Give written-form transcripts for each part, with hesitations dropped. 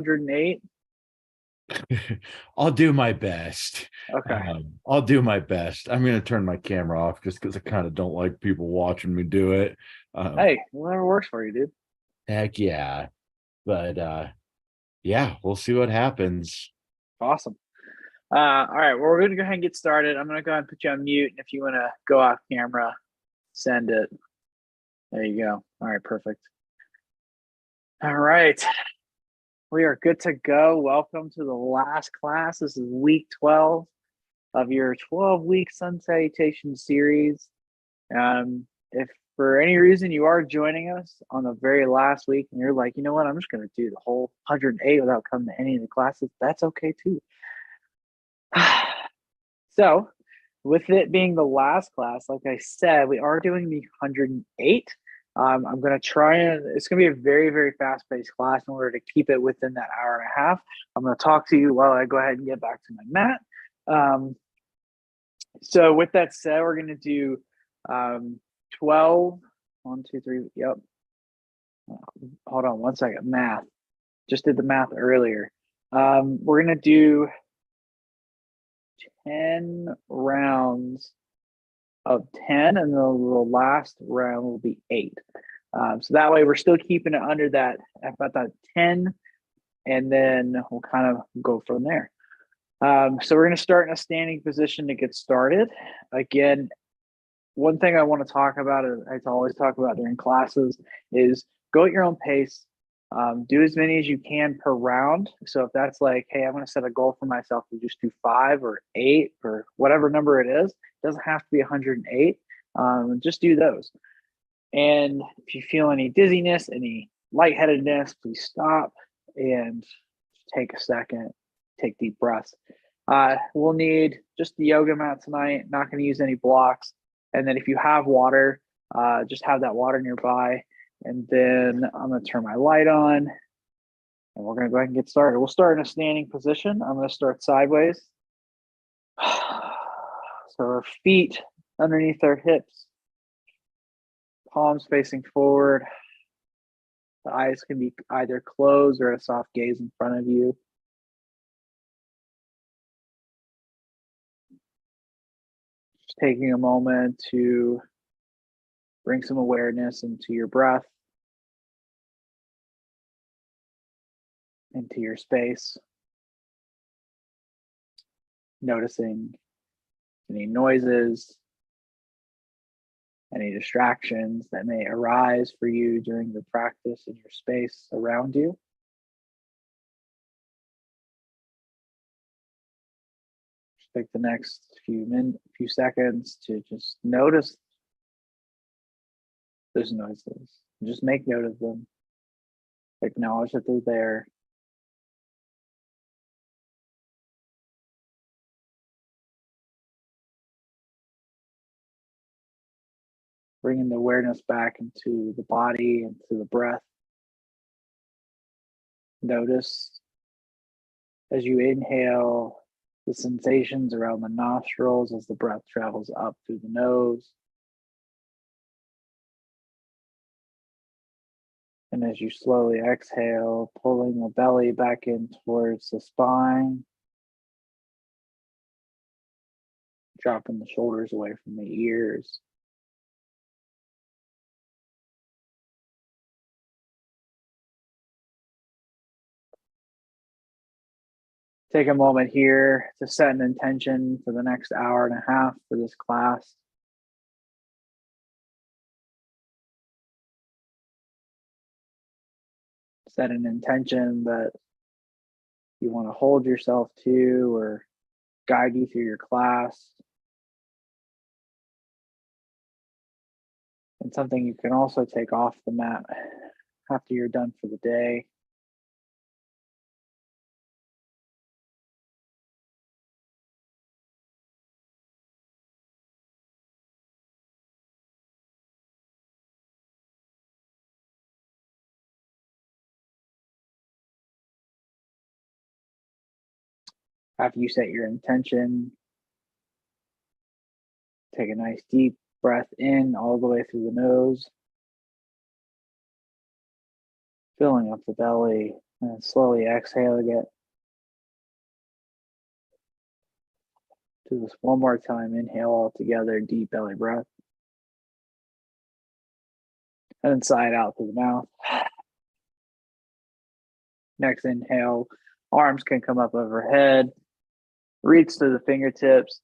108? I'll do my best. Okay. I'll do my best. I'm going to turn my camera off just because I kind of don't like people watching me do it. Um, Hey, whatever works for you, dude. Heck yeah. But yeah, we'll see what happens. Awesome. All right. Well, we're gonna go ahead and get started. I'm gonna go ahead and put you on mute, and if you want to go off camera, send it. There you go. All right, perfect. All right, we are good to go. Welcome to the last class. This is week 12 of your 12-week Sun Salutation series. If for any reason you are joining us on the very last week and you're like, you know what, I'm just going to do the whole 108 without coming to any of the classes, that's okay too. So, with it being the last class, like I said, we are doing the 108. I'm going to try and it's going to be a very, very fast paced class in order to keep it within that hour and a half. I'm going to talk to you while I go ahead and get back to my mat. So, with that said, we're going to do 12. 1, 2, 3. Yep. Hold on one second. Math. Just did the math earlier. We're going to do 10 rounds of 10, and the last round will be 8. So that way we're still keeping it under that, about that 10, and then we'll kind of go from there. So we're going to start in a standing position to get started. Again, one thing I want to talk about, I always talk about during classes, is go at your own pace. Do as many as you can per round. So if that's like, hey, I'm going to set a goal for myself to just do 5 or 8 or whatever number it is, it doesn't have to be 108. Just do those. And if you feel any dizziness, any lightheadedness, please stop and take a second, take deep breaths. We'll need just the yoga mat tonight, not going to use any blocks. And then if you have water, just have that water nearby. And then I'm going to turn my light on and we're going to go ahead and get started. We'll start in a standing position. I'm going to start sideways. So our feet underneath our hips, palms facing forward. The eyes can be either closed or a soft gaze in front of you. Just taking a moment to bring some awareness into your breath, into your space. Noticing any noises, any distractions that may arise for you during your practice in your space around you. Just take the next few seconds to just notice those noises. Just make note of them. Acknowledge that they're there. Bringing the awareness back into the body, into the breath. Notice as you inhale the sensations around the nostrils as the breath travels up through the nose. And as you slowly exhale, pulling the belly back in towards the spine, dropping the shoulders away from the ears. Take a moment here to set an intention for the next hour and a half for this class. Set an intention that you want to hold yourself to or guide you through your class. And something you can also take off the mat after you're done for the day. After you set your intention, take a nice deep breath in all the way through the nose, filling up the belly, And slowly exhale again. Do this one more time. Inhale all together, deep belly breath. And then sigh it out through the mouth. Next inhale, arms can come up overhead. Reach through the fingertips.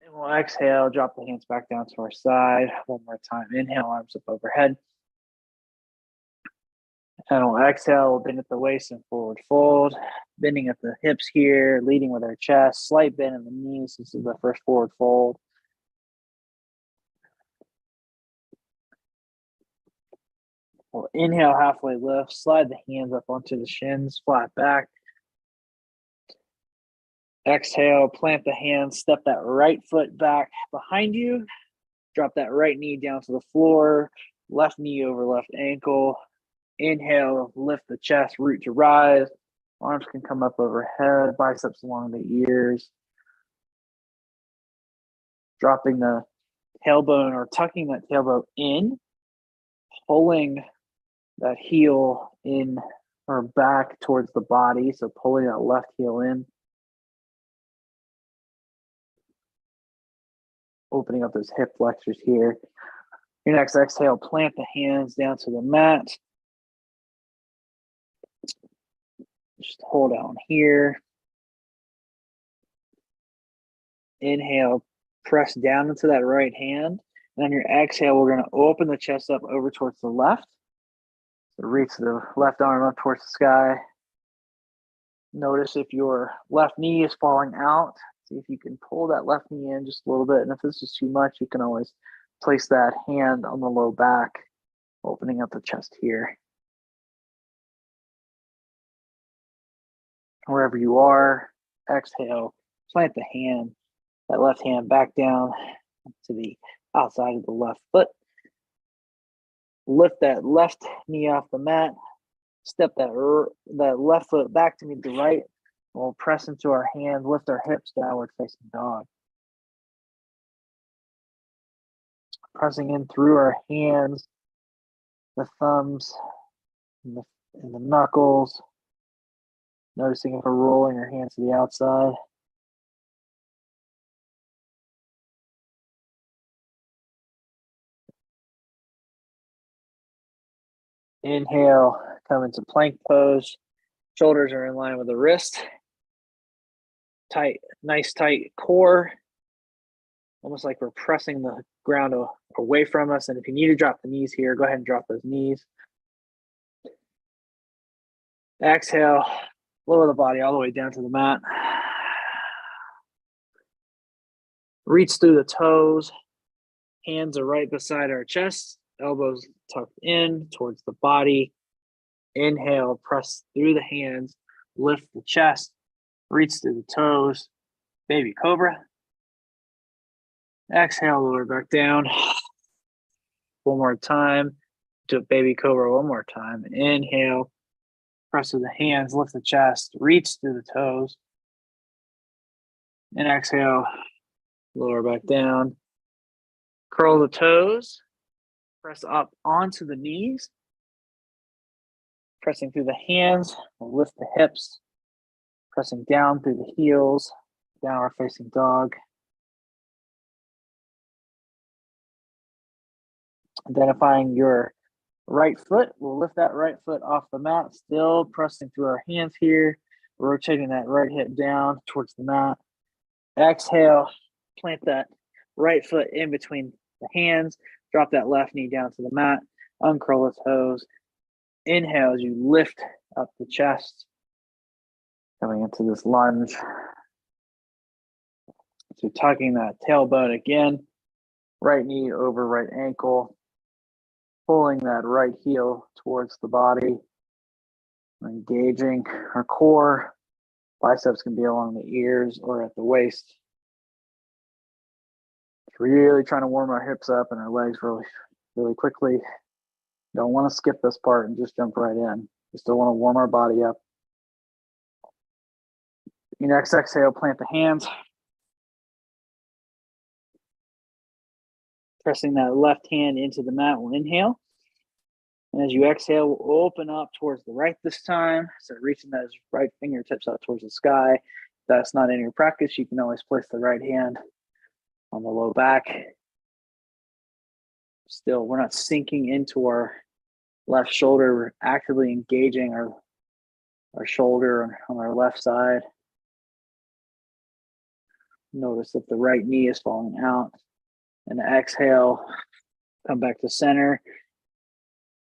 And we'll exhale, drop the hands back down to our side. One more time. Inhale, arms up overhead. And we'll exhale, bend at the waist and forward fold. Bending at the hips here, leading with our chest. Slight bend in the knees. This is the first forward fold. We'll inhale, halfway lift. Slide the hands up onto the shins, flat back. Exhale, plant the hands, step that right foot back behind you. Drop that right knee down to the floor. Left knee over left ankle. Inhale, lift the chest, root to rise. Arms can come up overhead, biceps along the ears. Dropping the tailbone or tucking that tailbone in, pulling that heel in or back towards the body. So pulling that left heel in. Opening up those hip flexors here. Your next exhale, plant the hands down to the mat. Just hold on here. Inhale, press down into that right hand. And on your exhale, we're going to open the chest up over towards the left. So reach the left arm up towards the sky. Notice if your left knee is falling out. See if you can pull that left knee in just a little bit. And if this is too much, you can always place that hand on the low back, opening up the chest here. Wherever you are, exhale, plant the hand, that left hand back down to the outside of the left foot. Lift that left knee off the mat. Step that left foot back to meet the right. We'll press into our hands, lift our hips, downward facing dog. Pressing in through our hands, the thumbs, and the knuckles. Noticing if we're rolling our hands to the outside. Inhale, come into plank pose. Shoulders are in line with the wrist. Tight, nice tight core. Almost like we're pressing the ground away from us. And if you need to drop the knees here, go ahead and drop those knees. Exhale, lower the body all the way down to the mat. Reach through the toes. Hands are right beside our chest. Elbows tucked in towards the body. Inhale, press through the hands. Lift the chest. Reach through the toes. Baby cobra. Exhale, lower back down. One more time. Do baby cobra one more time. Inhale. Press through the hands. Lift the chest. Reach through the toes. And exhale. Lower back down. Curl the toes. Press up onto the knees. Pressing through the hands. Lift the hips. Pressing down through the heels. Downward facing dog. Identifying your right foot. We'll lift that right foot off the mat. Still pressing through our hands here. Rotating that right hip down towards the mat. Exhale. Plant that right foot in between the hands. Drop that left knee down to the mat. Uncurl the toes. Inhale as you lift up the chest. Coming into this lunge. So tucking that tailbone again. Right knee over right ankle. Pulling that right heel towards the body. Engaging our core. Biceps can be along the ears or at the waist. Really trying to warm our hips up and our legs really quickly. Don't want to skip this part and just jump right in. We still want to warm our body up. Your next exhale, plant the hands. Pressing that left hand into the mat, we'll inhale. And as you exhale, we'll open up towards the right this time. So reaching those right fingertips out towards the sky. If that's not in your practice, you can always place the right hand on the low back. Still, we're not sinking into our left shoulder. We're actively engaging our shoulder on our left side. Notice if the right knee is falling out. And exhale, come back to center.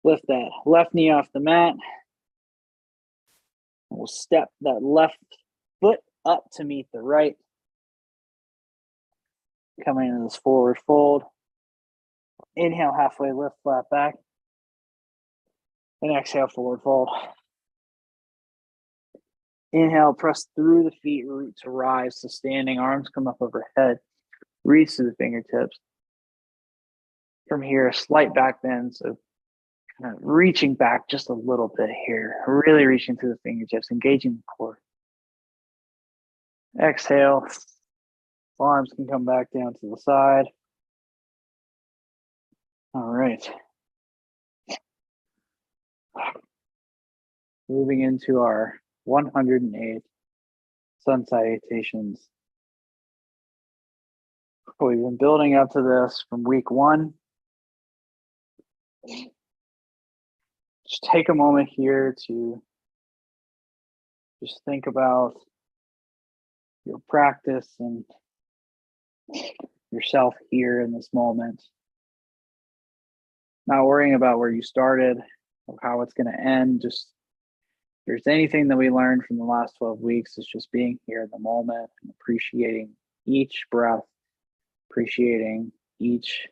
Lift that left knee off the mat. We'll step that left foot up to meet the right. Coming into this forward fold. Inhale, halfway lift, flat back. And exhale, forward fold. Inhale, press through the feet, root to rise to standing. Arms come up overhead. Reach to the fingertips. From here, a slight back bend. So kind of reaching back just a little bit here. Really reaching through the fingertips, engaging the core. Exhale. Arms can come back down to the side. All right. Moving into our 108 Sun Salutations. We've been building up to this from week 1. Just take a moment here to just think about your practice and yourself here in this moment. Not worrying about where you started or how it's going to end. Just if there's anything that we learned from the last 12 weeks, is just being here in the moment and appreciating each breath, appreciating each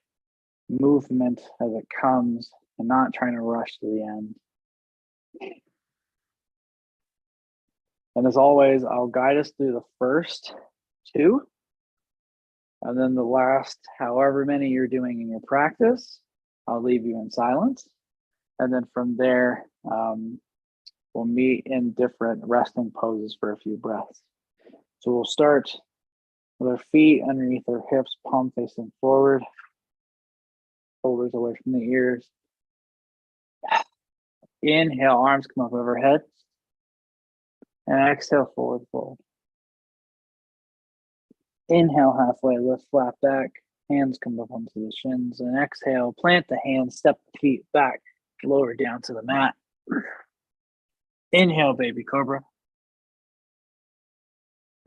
movement as it comes, and not trying to rush to the end. And as always, I'll guide us through the first 2, and then the last, however many you're doing in your practice, I'll leave you in silence. And then from there, we'll meet in different resting poses for a few breaths. So we'll start with our feet underneath our hips, palm facing forward, shoulders away from the ears. Inhale, arms come up overhead. And exhale, forward fold. Inhale, halfway lift, flat back. Hands come up onto the shins. And exhale, plant the hands, step the feet back, lower down to the mat. Inhale, baby cobra.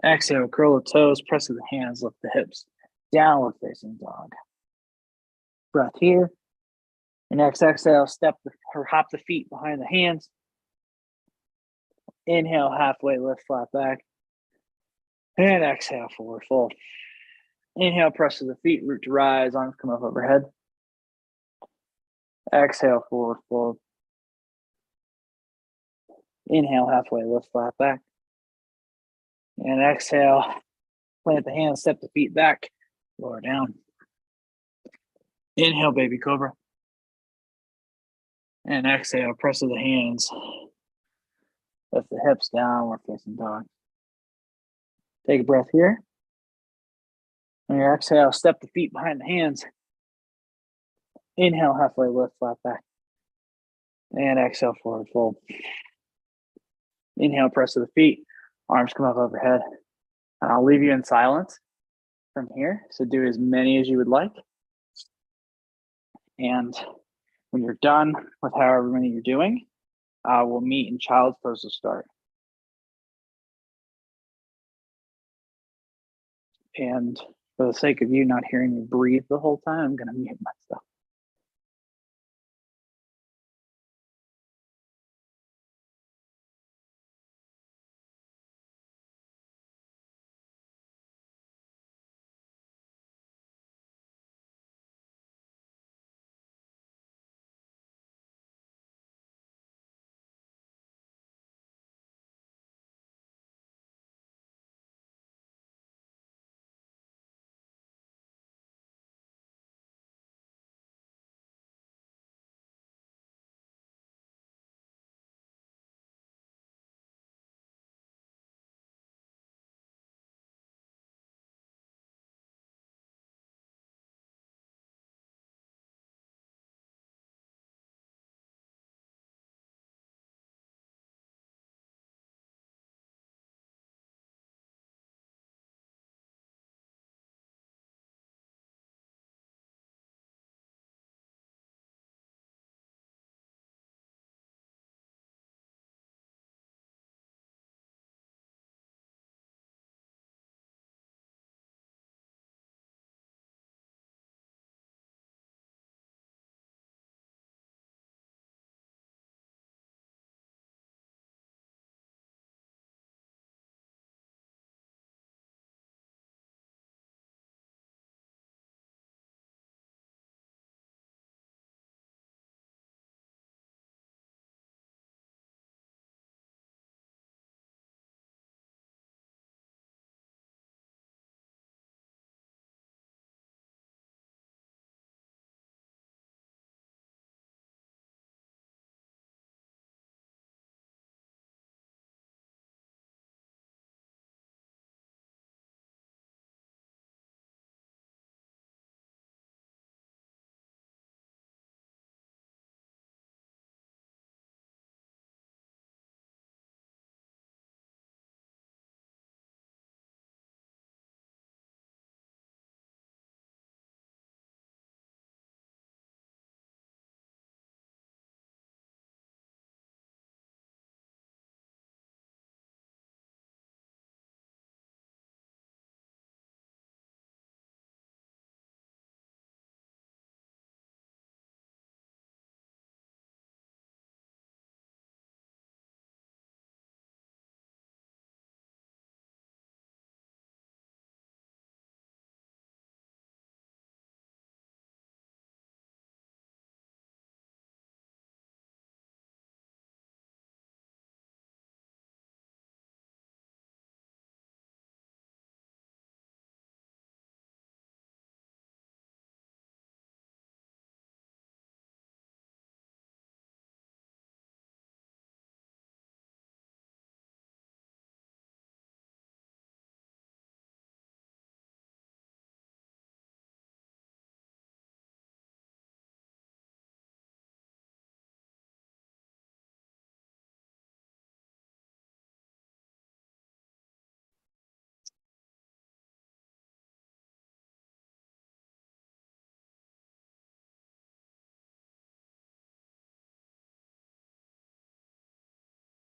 Exhale, curl the toes, press the hands, lift the hips. Downward facing dog. Breath here. And exhale, hop the feet behind the hands. Inhale, halfway lift, flat back. And exhale, forward fold. Inhale, press to the feet, root to rise, arms come up overhead. Exhale, forward fold. Inhale, halfway lift, flat back. And exhale, plant the hands, step the feet back, lower down. Inhale, baby cobra. And exhale, press to the hands. Lift the hips down, we're facing dog. Take a breath here. On your exhale, step the feet behind the hands. Inhale, halfway lift, flat back. And exhale, forward fold. Inhale, press to the feet. Arms come up overhead. And I'll leave you in silence from here. So do as many as you would like. And when you're done with however many you're doing, we'll meet in child's pose to start. And for the sake of you not hearing me breathe the whole time, I'm going to mute myself.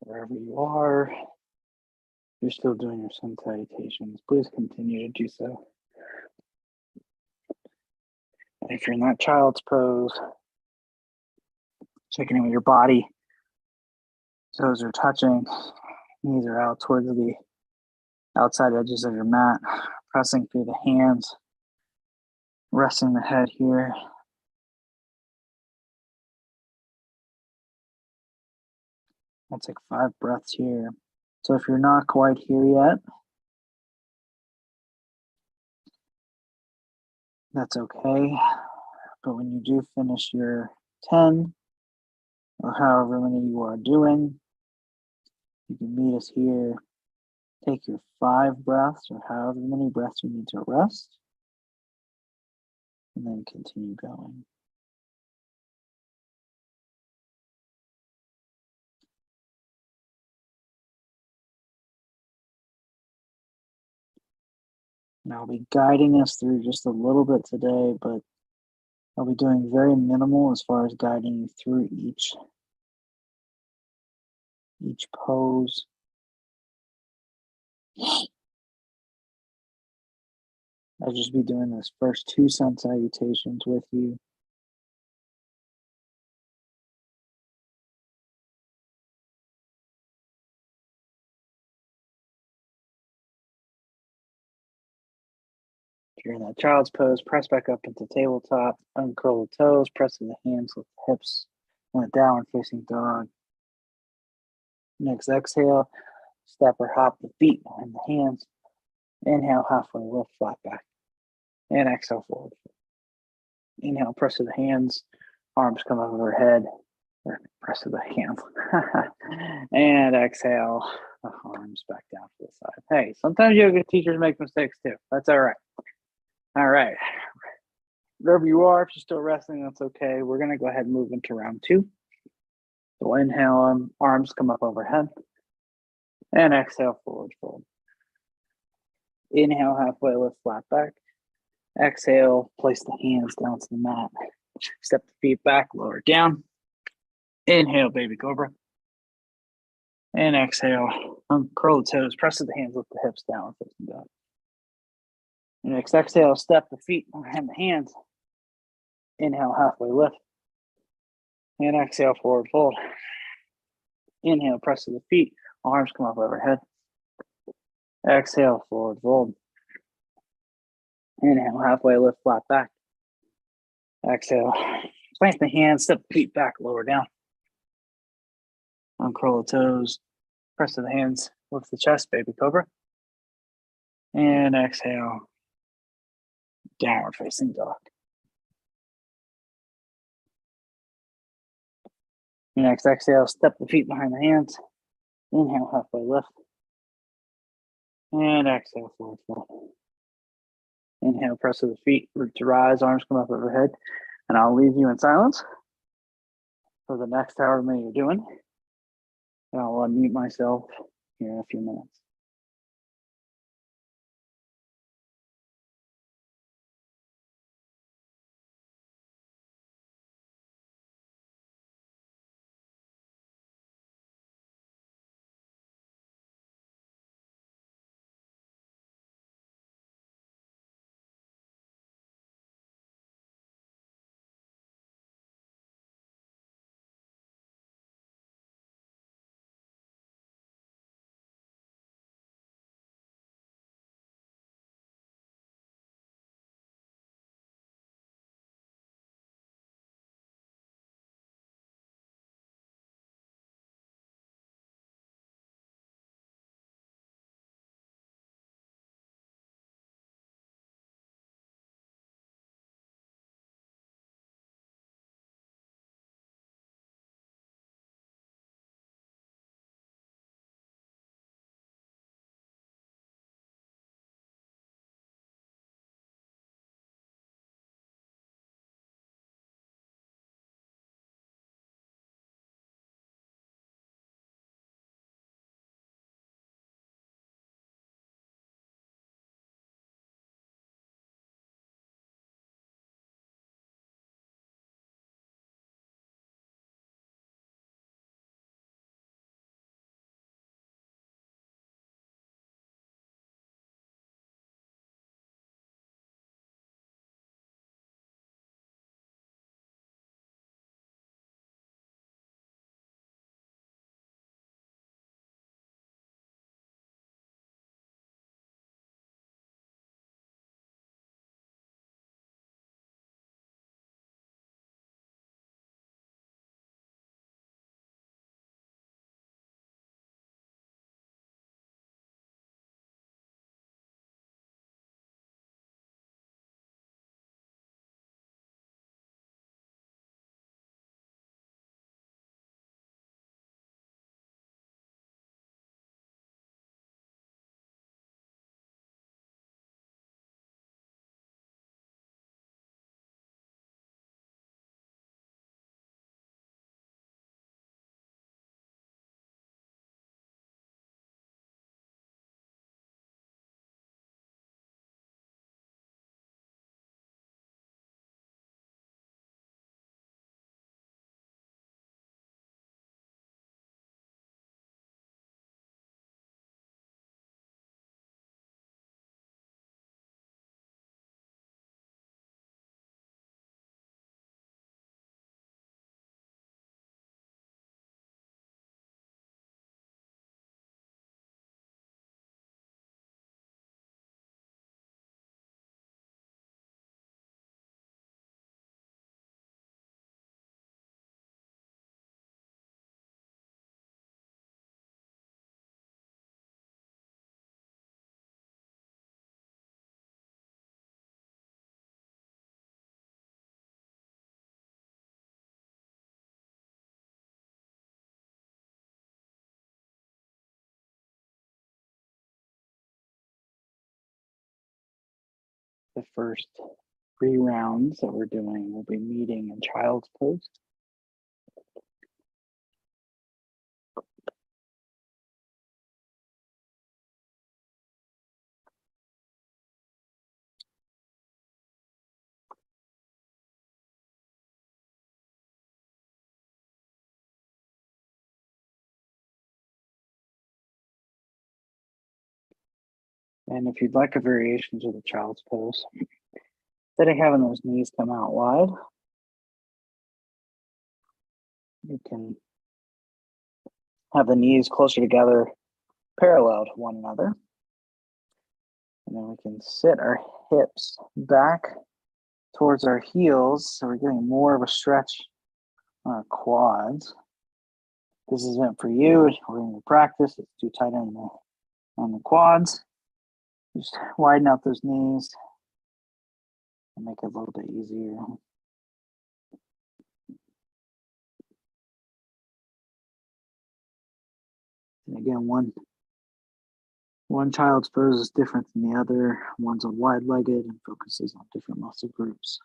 wherever you are, you're still doing your sun salutations. Please continue to do so. And if you're in that child's pose, checking in with your body, toes are touching, knees are out towards the outside edges of your mat, pressing through the hands, resting the head here. I'll take 5 breaths here. So if you're not quite here yet, that's okay. But when you do finish your 10, or however many you are doing, you can meet us here. Take your 5 breaths, or however many breaths you need to rest, and then continue going. And I'll be guiding us through just a little bit today, but I'll be doing very minimal as far as guiding you through each pose. I'll just be doing this first 2 sun salutations with you. If you're in that child's pose, press back up into tabletop, uncurl the toes, press the hands, lift the hips, and a downward facing dog. Next exhale, step or hop the feet behind the hands. Inhale, halfway lift, flat back. And exhale, forward. Inhale, press to the hands, arms come up overhead, or press to the hands. And exhale, the arms back down to the side. Hey, sometimes yoga teachers make mistakes too. That's all right. All right. Wherever you are, if you're still resting, that's okay. We're going to go ahead and move into round 2. So inhale, arms come up overhead. And exhale, forward fold. Inhale, halfway lift, flat back. Exhale, place the hands down to the mat. Step the feet back, lower down. Inhale, baby cobra. And exhale, uncurl the toes, press the hands, lift the hips down, facing dog. Next exhale, step the feet behind the hands. Inhale, halfway lift. And exhale, forward fold. Inhale, press to the feet, arms come up overhead. Exhale, forward fold. Inhale, halfway lift, flat back. Exhale, plant the hands, step the feet back, lower down. Uncurl the toes, press to the hands, lift the chest, baby cobra. And exhale, downward facing dog. Next exhale, step the feet behind the hands. Inhale, halfway lift. And exhale, forward fold. Inhale, press to the feet, root to rise, arms come up overhead. And I'll leave you in silence for the next however many you're doing. And I'll unmute myself here in a few minutes. The first 3 rounds that we're doing will be meeting in child's pose. And if you'd like a variation to the child's pose, instead of having those knees come out wide, you can have the knees closer together, parallel to one another. And then we can sit our hips back towards our heels, so we're getting more of a stretch on our quads. This is meant for you. We're in your practice. It's too tight on the quads. Just widen out those knees and make it a little bit easier. And again, one child's pose is different than the other. One's a wide-legged and focuses on different muscle groups.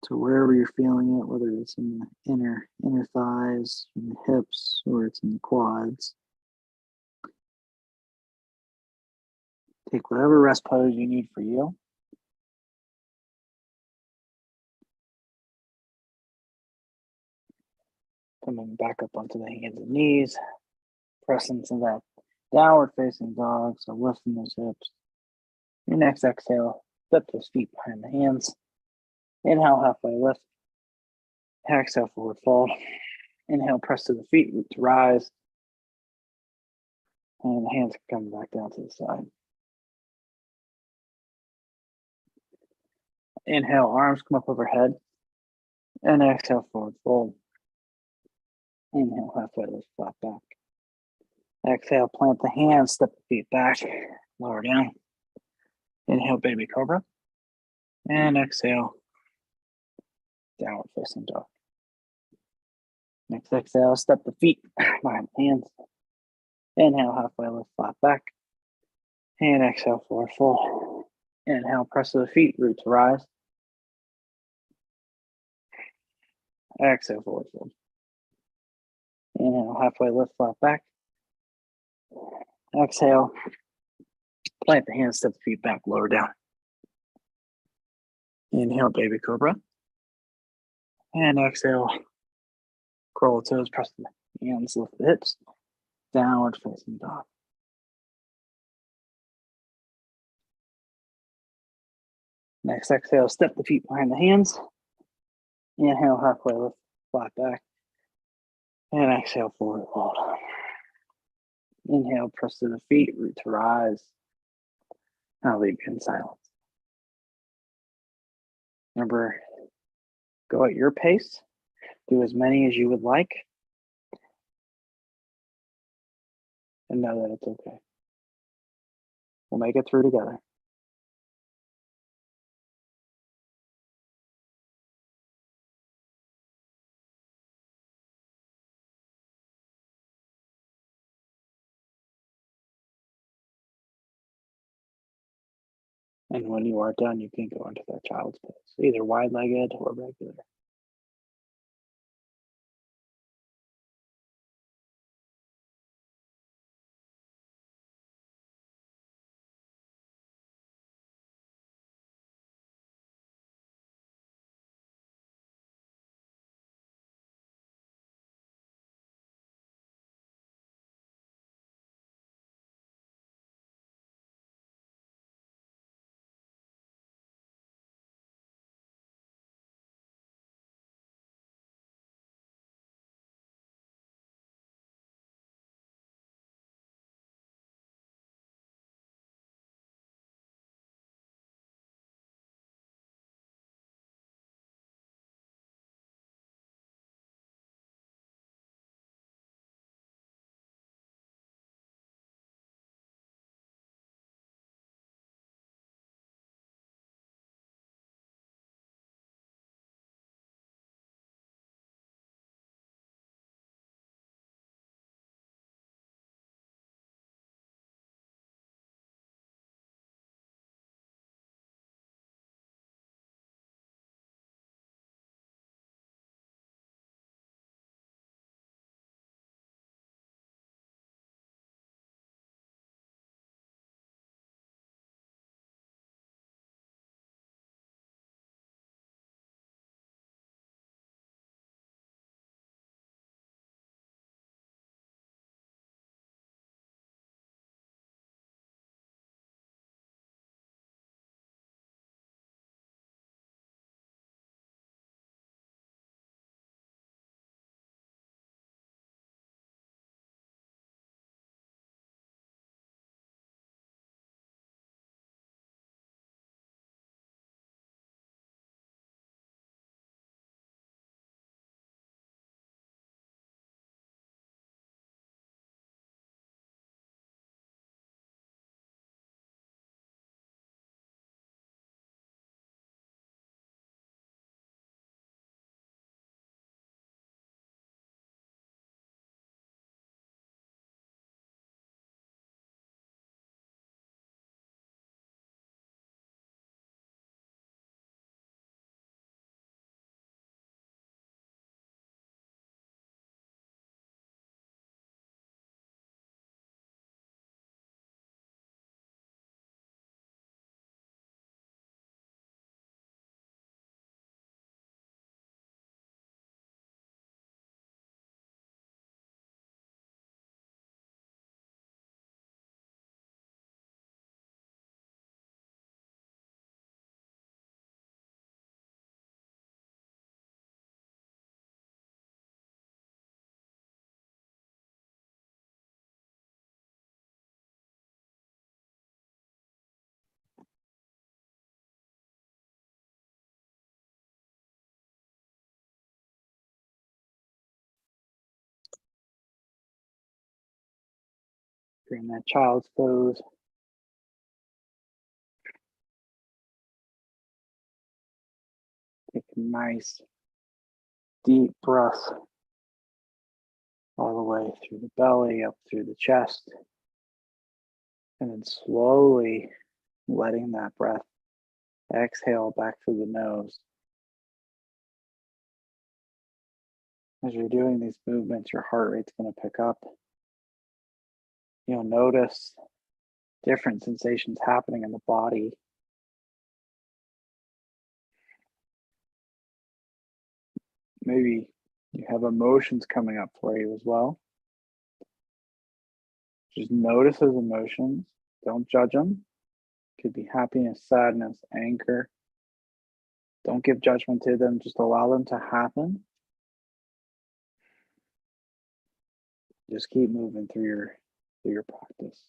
So wherever you're feeling it, whether it's in the inner thighs, in the hips, or it's in the quads, take whatever rest pose you need for you. Coming back up onto the hands and knees, pressing to that downward facing dog, so lifting those hips. Your next exhale, step those feet behind the hands. Inhale, halfway lift. Exhale, forward fold. Inhale, press to the feet, root to rise. And the hands come back down to the side. Inhale, arms come up overhead. And exhale, forward fold. Inhale, halfway lift, flat back. Exhale, plant the hands, step the feet back, lower down. Inhale, baby cobra. And exhale, downward facing dog. Next exhale, step the feet behind the hands. Inhale, halfway lift, flat back. And exhale, forward fold. Inhale, press to the feet, root to rise. Exhale, forward fold. Inhale, halfway lift, flat back. Exhale, plant the hands, step the feet back, lower down. Inhale, baby cobra. And exhale, curl the toes, press the hands, lift the hips, downward facing dog. Next exhale, step the feet behind the hands. Inhale, halfway lift, flat back. And exhale, forward fold. Inhale, press to the feet, root to rise. I'll leave you in silence. Remember, go at your pace. Do as many as you would like. And know that it's okay. We'll make it through together. And when you are done, you can go into that child's pose, either wide-legged or regular. Bring that child's pose. Take a nice deep breath all the way through the belly, up through the chest, and then slowly letting that breath exhale back through the nose. As you're doing these movements, your heart rate's going to pick up. You'll notice different sensations happening in the body. Maybe you have emotions coming up for you as well. Just notice those emotions. Don't judge them. Could be happiness, sadness, anger. Don't give judgment to them. Just allow them to happen. Just keep moving through your practice.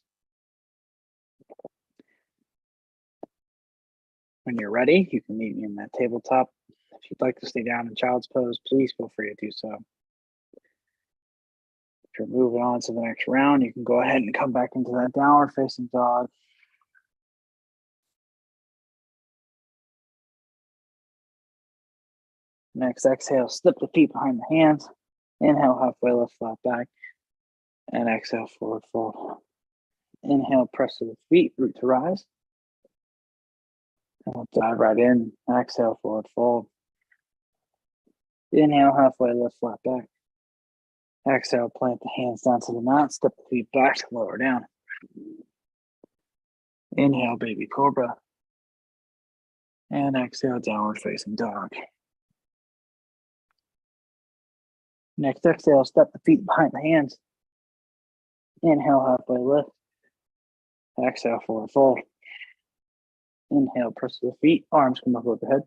When you're ready, you can meet me in that tabletop. If you'd like to stay down in child's pose, please feel free to do so. If you're moving on to the next round, you can go ahead and come back into that downward facing dog. Next exhale, slip the feet behind the hands. Inhale, halfway lift, flat back. And exhale, forward fold. Inhale, press to the feet, root to rise. And we'll dive right in. Exhale, forward fold. Inhale, halfway lift, flat back. Exhale, plant the hands down to the mat, step the feet back, lower down. Inhale, baby cobra. And exhale, downward facing dog. Next exhale, step the feet behind the hands. Inhale, halfway lift. Exhale, forward fold. Inhale, press to the feet, arms come up overhead.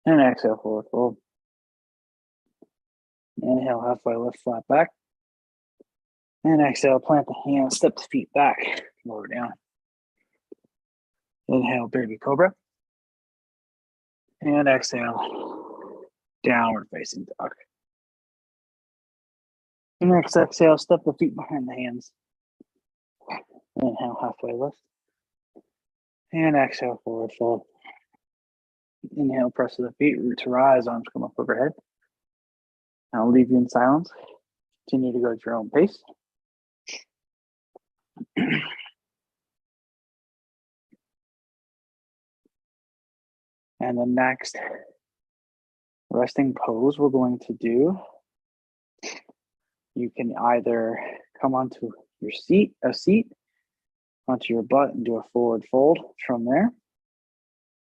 And exhale, forward fold. Inhale, halfway lift, flat back. And exhale, plant the hands, step the feet back, lower down. Inhale, baby cobra. And exhale, downward facing dog. Next exhale, step the feet behind the hands. Inhale, halfway lift. And exhale, forward fold. Inhale, press to the feet, root to rise, arms come up overhead. I'll leave you in silence. Continue to go at your own pace. And the next resting pose we're going to do, you can either come onto your seat, onto your butt and do a forward fold from there.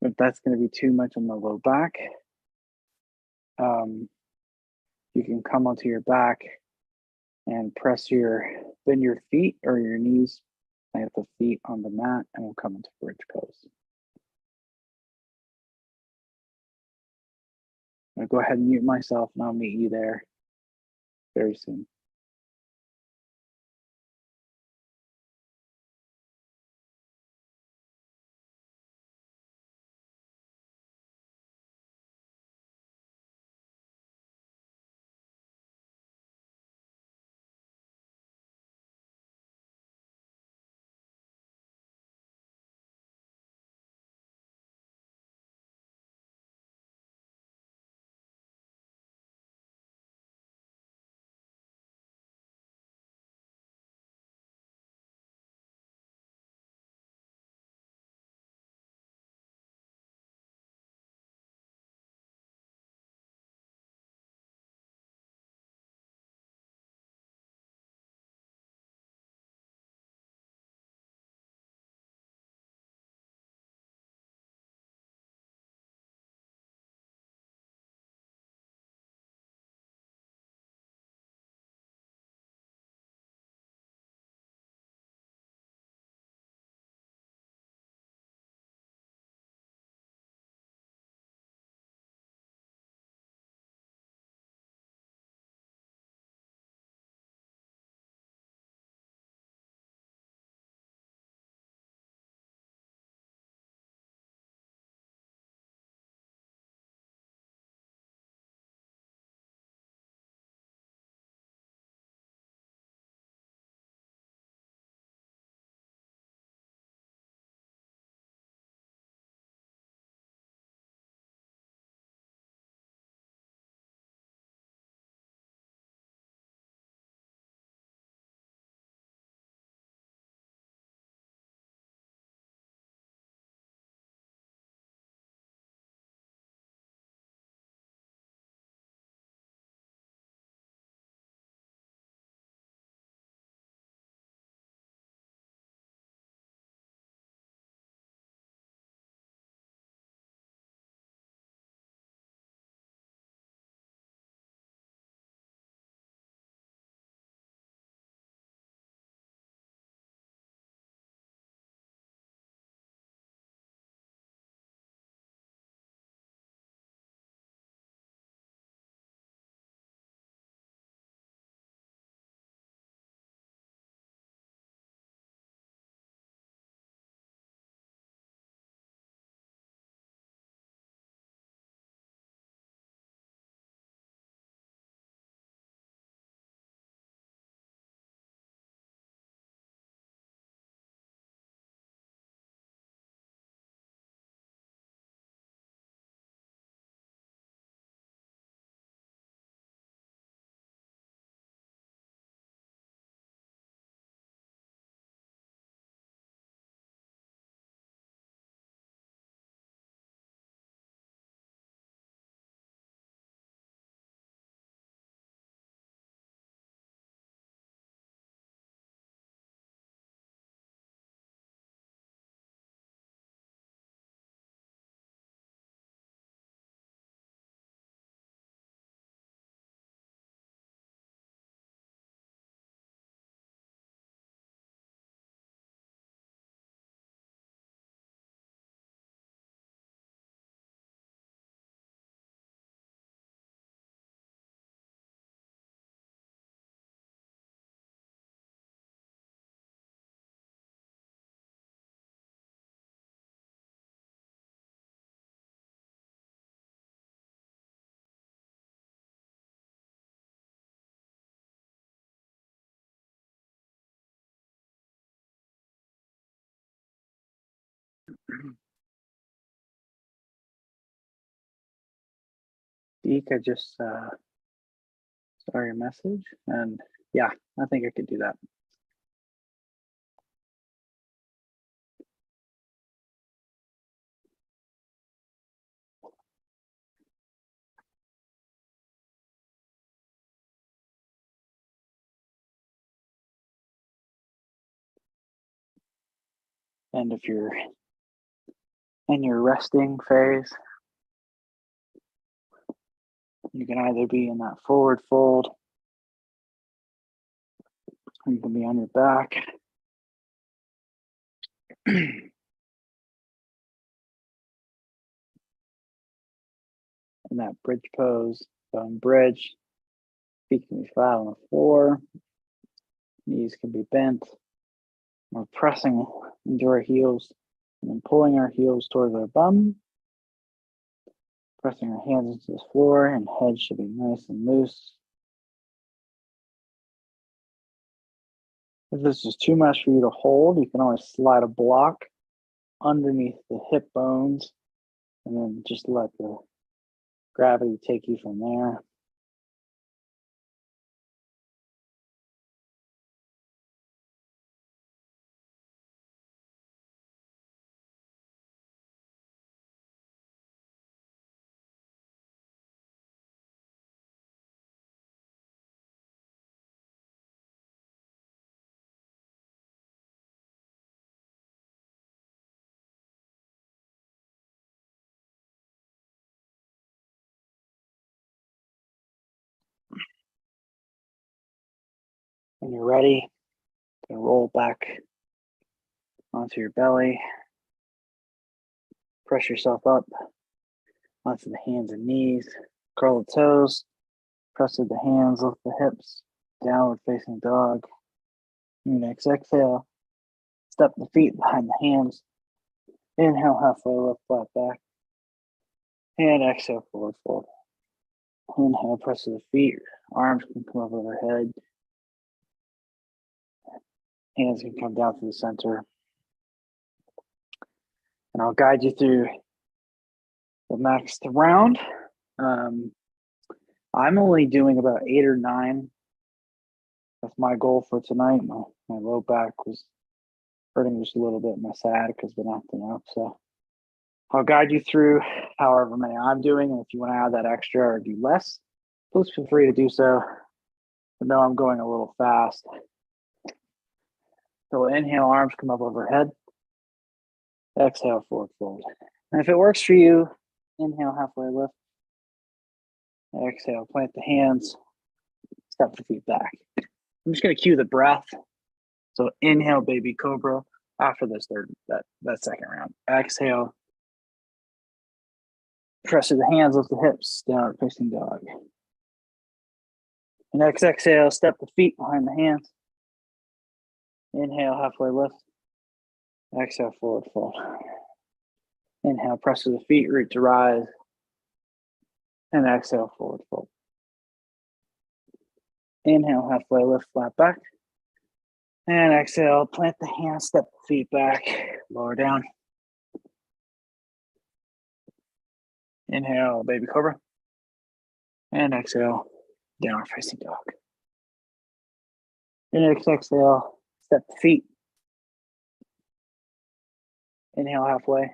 If that's going to be too much on the low back, you can come onto your back and bend your feet or your knees, plant the feet on the mat, and we'll come into bridge pose. I'll go ahead and mute myself and I'll meet you there very soon. Deke, I just saw your message, and yeah, I think I could do that. And if you're in your resting phase, you can either be in that forward fold, or you can be on your back. In that bridge pose, bone bridge, feet can be flat on the floor, knees can be bent. We're pressing into our heels and then pulling our heels towards our bum, pressing our hands into the floor, and head should be nice and loose. If this is too much for you to hold, you can always slide a block underneath the hip bones and then just let the gravity take you from there. When you're ready, you can roll back onto your belly, press yourself up onto the hands and knees, curl the toes, press with the hands, lift the hips, downward facing dog. Your next exhale, step the feet behind the hands, inhale, halfway lift, flat back, and exhale, forward fold. Inhale, press to the feet, arms can come up overhead, hands can come down to the center. And I'll guide you through the next round. I'm only doing about 8 or 9. That's my goal for tonight. My low back was hurting just a little bit. My side because been acting up. So I'll guide you through however many I'm doing. And if you want to add that extra or do less, please feel free to do so. But no, I'm going a little fast. So inhale, arms come up overhead. Exhale, forward fold. And if it works for you, inhale, halfway lift. Exhale, plant the hands, step the feet back. I'm just going to cue the breath. So inhale, baby cobra after this that second round. Exhale, press with the hands, lift the hips, downward facing dog. And next exhale, step the feet behind the hands. Inhale, halfway lift. Exhale, forward fold. Inhale, press to the feet, root to rise. And exhale, forward fold. Inhale, halfway lift, flat back. And exhale, plant the hands, step the feet back, lower down. Inhale, baby cobra. And exhale, downward facing dog. And next exhale, step the feet. Inhale, halfway.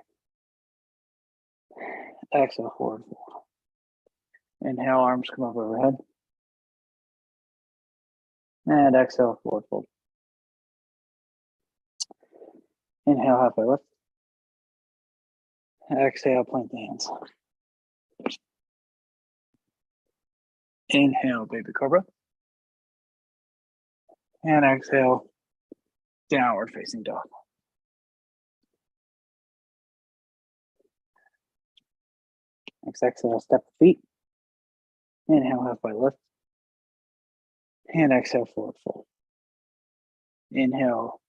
Exhale, forward fold. Inhale, arms come up overhead. And exhale, forward fold. Inhale, halfway lift. Exhale, plant the hands. Inhale, baby cobra. And exhale, downward facing dog. Next exhale, step the feet. Inhale, halfway lift. And exhale, forward fold. Inhale,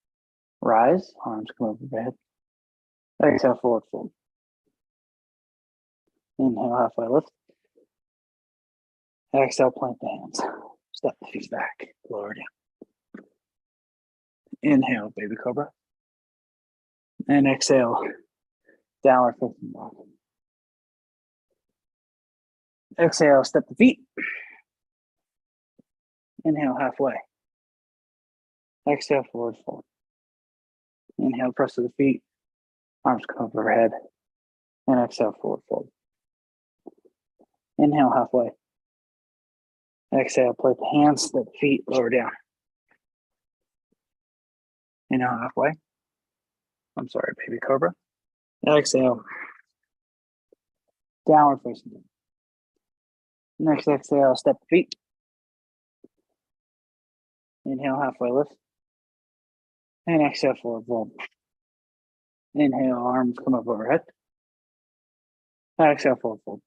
rise, arms come over overhead. Exhale, forward fold. Inhale, halfway lift. Exhale, plant the hands. Step the feet back, lower down. Inhale, baby cobra. And exhale, downward facing dog. Exhale, step the feet. Inhale, halfway. Exhale, forward fold. Inhale, press to the feet. Arms come up overhead. And exhale, forward fold. Inhale, halfway. Exhale, plate the hands, step the feet, lower down. Inhale, halfway. I'm sorry, baby cobra. Exhale. Downward facing dog. Next exhale, step the feet. Inhale, halfway lift. And exhale, forward fold. Inhale, arms come up overhead. Exhale, forward fold.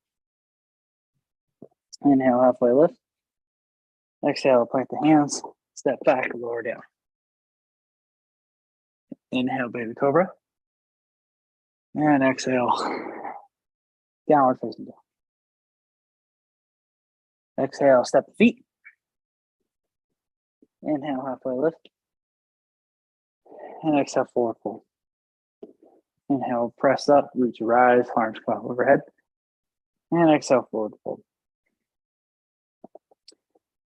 Inhale, halfway lift. Exhale, plant the hands, step back, lower down. Inhale, baby cobra. And exhale, downward facing dog. Exhale, step the feet. Inhale, halfway lift. And exhale, forward fold. Inhale, press up, root to rise, arms come up overhead. And exhale, forward fold.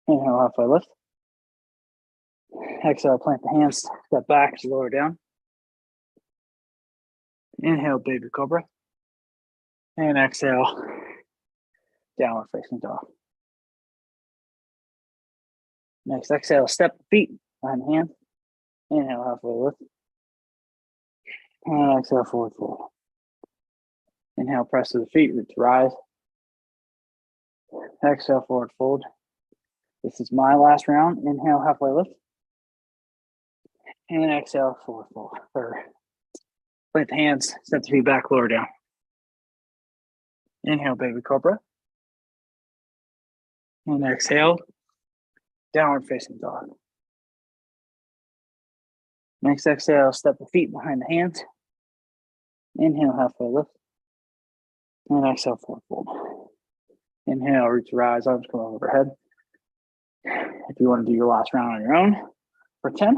Inhale, halfway lift. Exhale, plant the hands, step back, lower down. Inhale, baby cobra. And exhale, downward facing dog. Next exhale, step the feet behind the hands. Inhale, halfway lift. And exhale, forward fold. Inhale, press to the feet, root to rise. Exhale, forward fold. This is my last round. Inhale, halfway lift. And exhale, forward fold. Or plant the hands, step the feet back, lower down. Inhale, baby cobra. And exhale, downward facing dog. Next exhale, step the feet behind the hands. Inhale, halfway lift. And exhale, forward fold. Inhale, root to rise, arms come overhead. If you want to do your last round on your own for 10,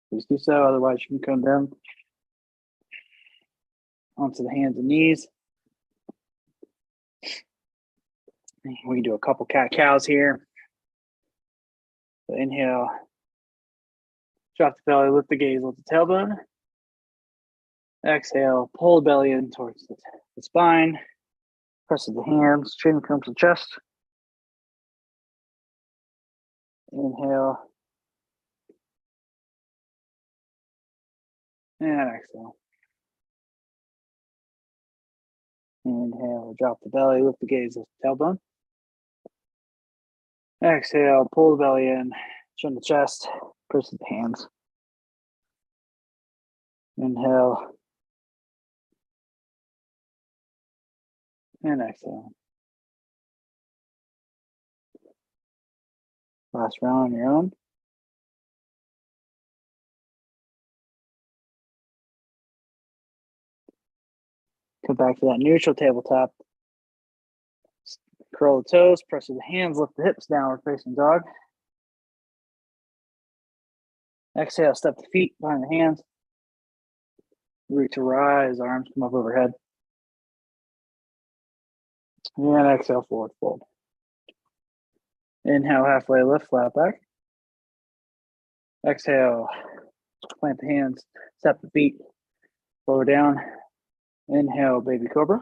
please do so. Otherwise, you can come down onto the hands and knees. We can do a couple cat cows here. So inhale, drop the belly, lift the gaze, lift the tailbone. Exhale, pull the belly in towards the spine. Press the hands, chin comes to chest. Inhale. And exhale. Inhale, drop the belly, lift the gaze, lift the tailbone. Exhale, pull the belly in, chin to chest, press the hands. Inhale. And exhale. Last round on your own. Come back to that neutral tabletop. Curl the toes, press with the hands, lift the hips, downward facing dog. Exhale, step the feet behind the hands. Root to rise, arms come up overhead. And exhale, forward fold. Inhale, halfway lift, flat back. Exhale, plant the hands, step the feet, lower down. Inhale, baby cobra.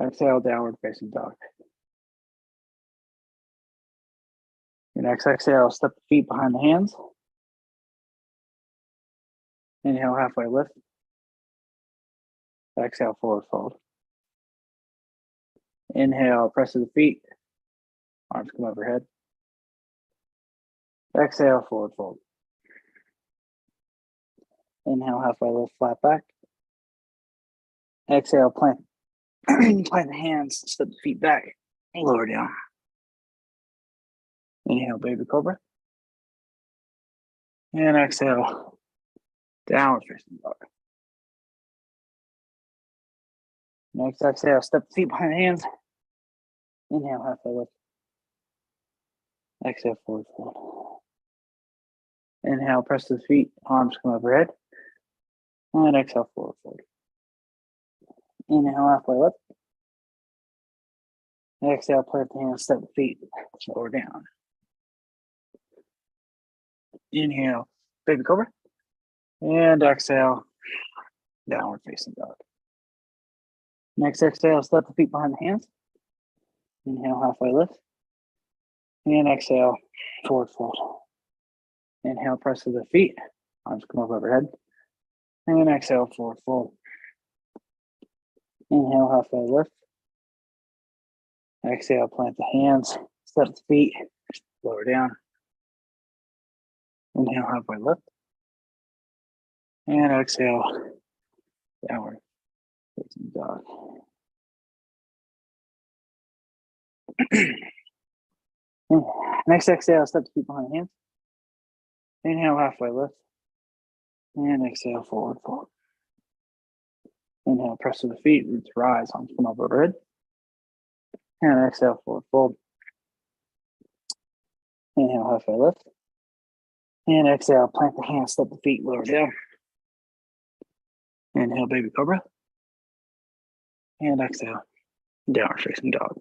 Exhale, downward facing dog. Your next exhale, step the feet behind the hands. Inhale, halfway lift. Exhale, forward fold. Inhale, press to the feet. Arms come overhead. Exhale, forward fold. Inhale, halfway lift, flat back. Exhale, plant. Plant the hands, step the feet back, lower down. Inhale, baby cobra. And exhale, downward facing dog. Next exhale, step the feet behind the hands. Inhale, halfway lift. Exhale, forward fold. Inhale, press to the feet, arms come overhead. And exhale, forward fold. Inhale, halfway lift. Exhale, plant the hands, step the feet, lower down. Inhale, baby cobra. And exhale, downward facing dog. Next exhale, step the feet behind the hands. Inhale, halfway lift. And exhale, forward fold. Inhale, press to the feet. Arms come up overhead. And exhale, forward fold. Inhale, halfway lift. Exhale, plant the hands, step the feet, lower down. Inhale, halfway lift. And exhale, downward facing dog. Next exhale, step the feet behind the hands. Inhale, halfway lift. And exhale, forward fold. Inhale, press to the feet, roots rise, arms come up overhead. And exhale, forward fold. Inhale, halfway lift. And exhale, plant the hands, step the feet, lower down. Inhale, baby cobra. And exhale, downward facing dog.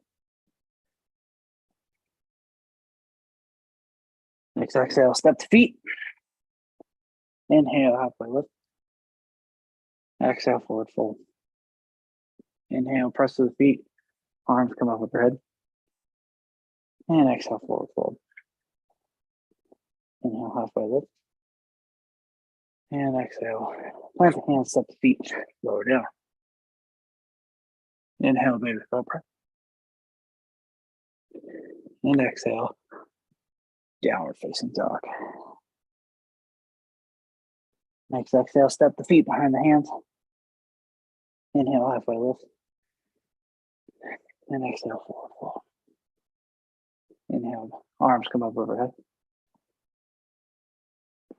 Next exhale, step the feet. Inhale, halfway lift. Exhale, forward fold. Inhale, press to the feet. Arms come up overhead. And exhale, forward fold. Inhale, halfway lift. And exhale. Plant the hands, step the feet, lower down. Inhale, baby cobra. And exhale, downward facing dog. Next exhale, step the feet behind the hands. Inhale, halfway lift. And exhale, forward fold. Inhale, arms come up overhead.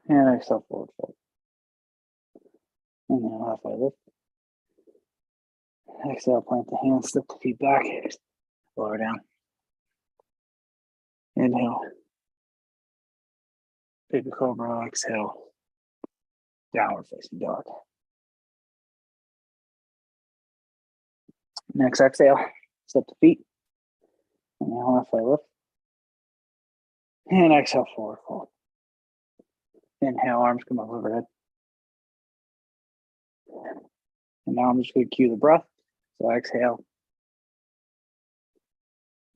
And exhale, forward fold. Inhale, halfway lift. Exhale, plant the hands, step the feet back, lower down. Inhale, baby cobra, exhale, downward facing dog. Next exhale, step the feet. Inhale, halfway lift. And exhale, forward fold. Inhale, arms come up overhead. And now I'm just going to cue the breath. So exhale.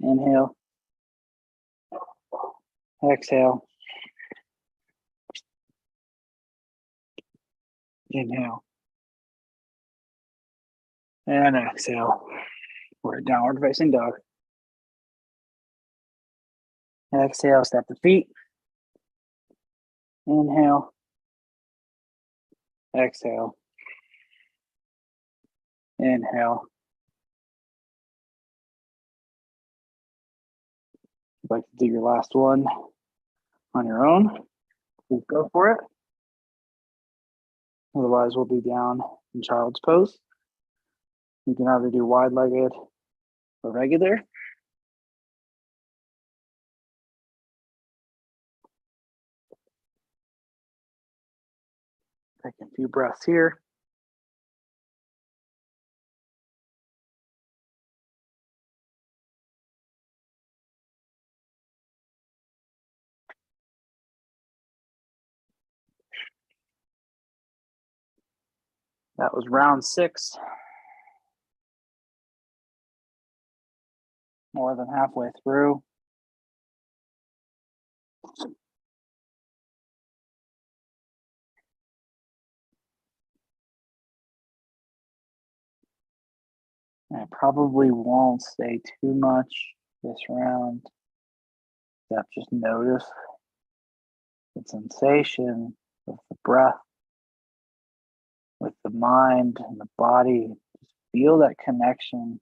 Inhale. Exhale. Inhale. And exhale. We're downward facing dog. Exhale, step the feet. Inhale. Exhale. Inhale. If you'd like to do your last one on your own, please go for it. Otherwise, we'll be down in child's pose. You can either do wide-legged or regular. Take a few breaths here. That was round 6. More than halfway through. I probably won't say too much this round. Except just notice the sensation of the breath with the mind and the body. Just feel that connection.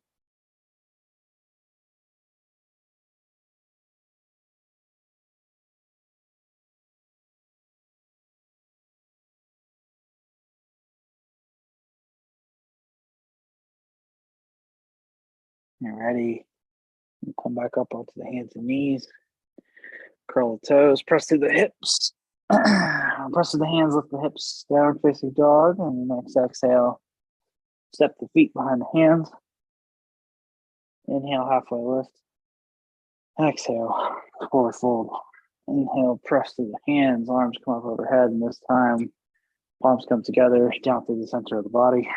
You're ready. You come back up onto the hands and knees. Curl the toes, press through the hips. Press through the hands, lift the hips, down facing dog. And the next exhale, step the feet behind the hands. Inhale, halfway lift. Exhale, forward fold. Inhale, press through the hands, arms come up overhead, and this time palms come together down through the center of the body.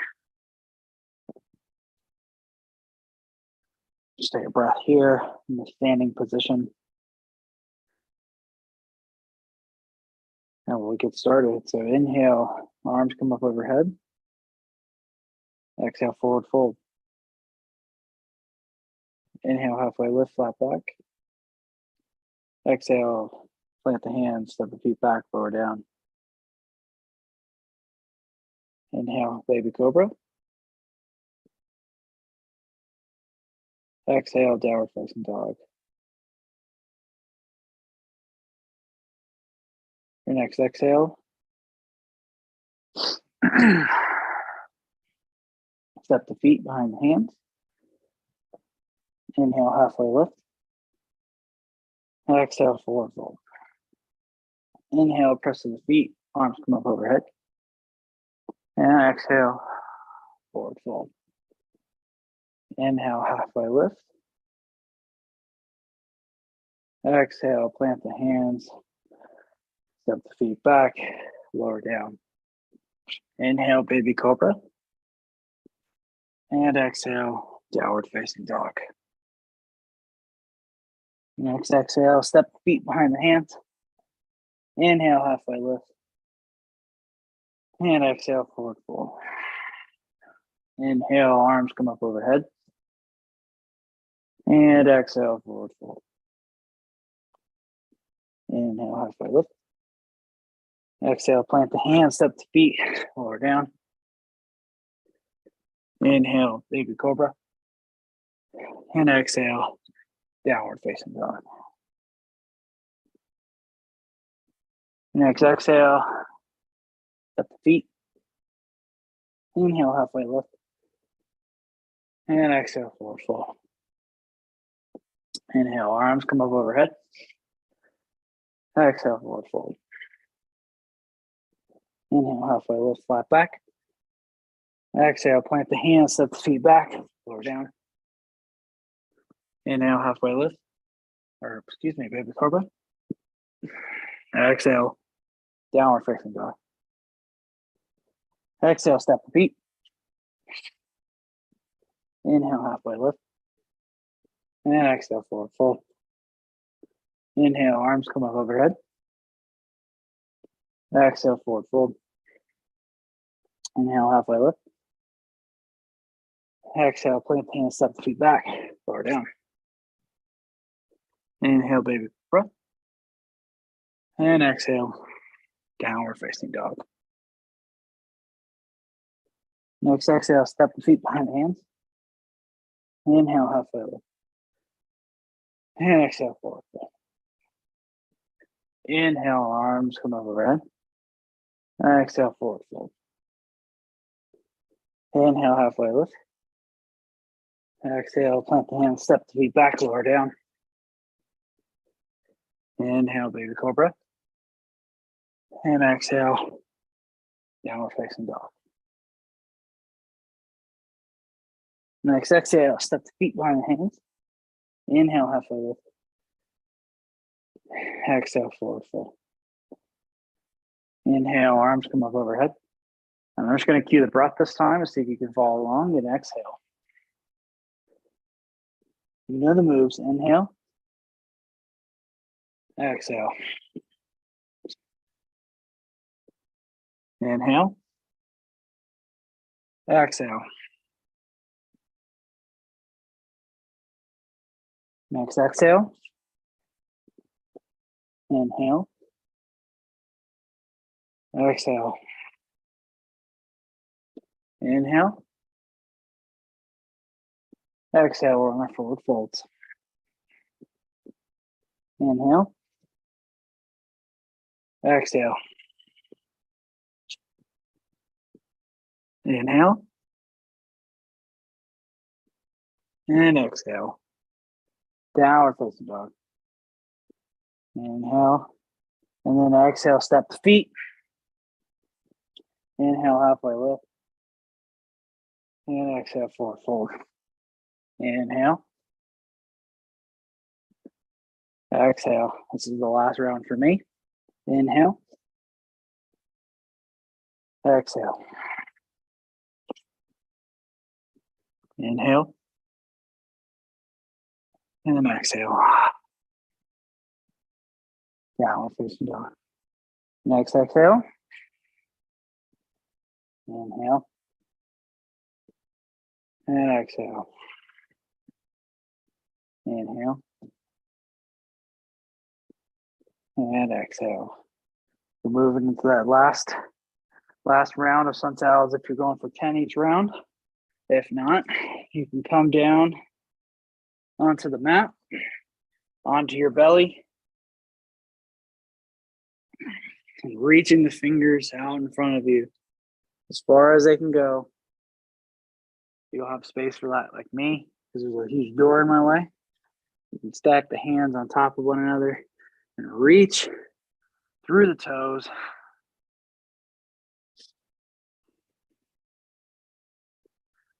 Just take a breath here in the standing position. And we'll get started. So inhale, arms come up overhead. Exhale, forward fold. Inhale, halfway lift, flat back. Exhale, plant the hands, step the feet back, lower down. Inhale, baby cobra. Exhale, downward facing dog. Your next exhale. Step the feet behind the hands. Inhale, halfway lift. Exhale, forward fold. Inhale, press to the feet, arms come up overhead. And exhale, forward fold. Inhale, halfway lift. Exhale, plant the hands, step the feet back, lower down. Inhale, baby cobra. And exhale, downward facing dog. Next exhale, step the feet behind the hands. Inhale, halfway lift. And exhale, forward fold. Inhale, arms come up overhead. And exhale, forward fold. Inhale, halfway lift. Exhale, plant the hands, step the feet, lower down. Inhale, baby cobra. And exhale, downward facing dog. Next exhale, step the feet. Inhale, halfway lift. And exhale, forward fold. Inhale, arms come up overhead. Exhale, forward fold. Inhale, halfway lift, flat back. Exhale, plant the hands, step the feet back, lower down. Inhale, halfway lift, or excuse me, baby cobra. Exhale, downward facing dog. Exhale, step the feet. Inhale, halfway lift. And exhale, forward fold. Inhale, arms come up overhead. Exhale, forward fold. Inhale, halfway lift. Exhale, plant the hands, step the feet back, lower down. Inhale, baby cobra. And exhale, downward facing dog. Next exhale, step the feet behind the hands. Inhale, halfway lift. And exhale, forward fold. Inhale, arms come up overhead. Exhale, forward fold. Inhale, halfway lift. Exhale, plant the hands, step the feet back, lower down. Inhale, baby cobra. And exhale, downward facing dog. Next exhale, step the feet behind the hands. Inhale, halfway lift. Exhale, forward fold. Inhale, arms come up overhead. And I'm just going to cue the breath this time to see if you can follow along and exhale. You know the moves. Inhale. Exhale. Inhale. Exhale. Next exhale. Inhale. Exhale. Inhale. Exhale, we're on our forward folds. Inhale. Exhale. Inhale. And exhale. Downward facing dog. Inhale. And then exhale, step the feet. Inhale, halfway lift. And exhale, forward fold. Inhale. Exhale. This is the last round for me. Inhale. Exhale. Inhale. And exhale. Downward facing dog. Next exhale. Inhale. And exhale. Inhale. And exhale. We're moving into that last round of sun salutations if you're going for 10 each round. If not, you can come down onto the mat, onto your belly, and reaching the fingers out in front of you as far as they can go. You'll have space for that, like me, because there's a huge door in my way. You can stack the hands on top of one another and reach through the toes.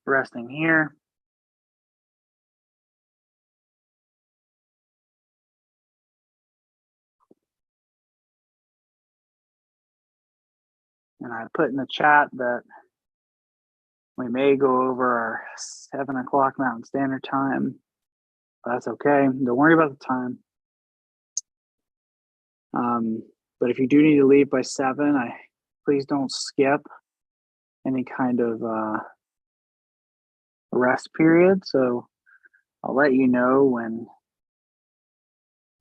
Resting here. And I put in the chat that we may go over our 7 o'clock Mountain Standard Time. That's okay. Don't worry about the time. But if you do need to leave by 7, please don't skip any kind of rest period. So I'll let you know when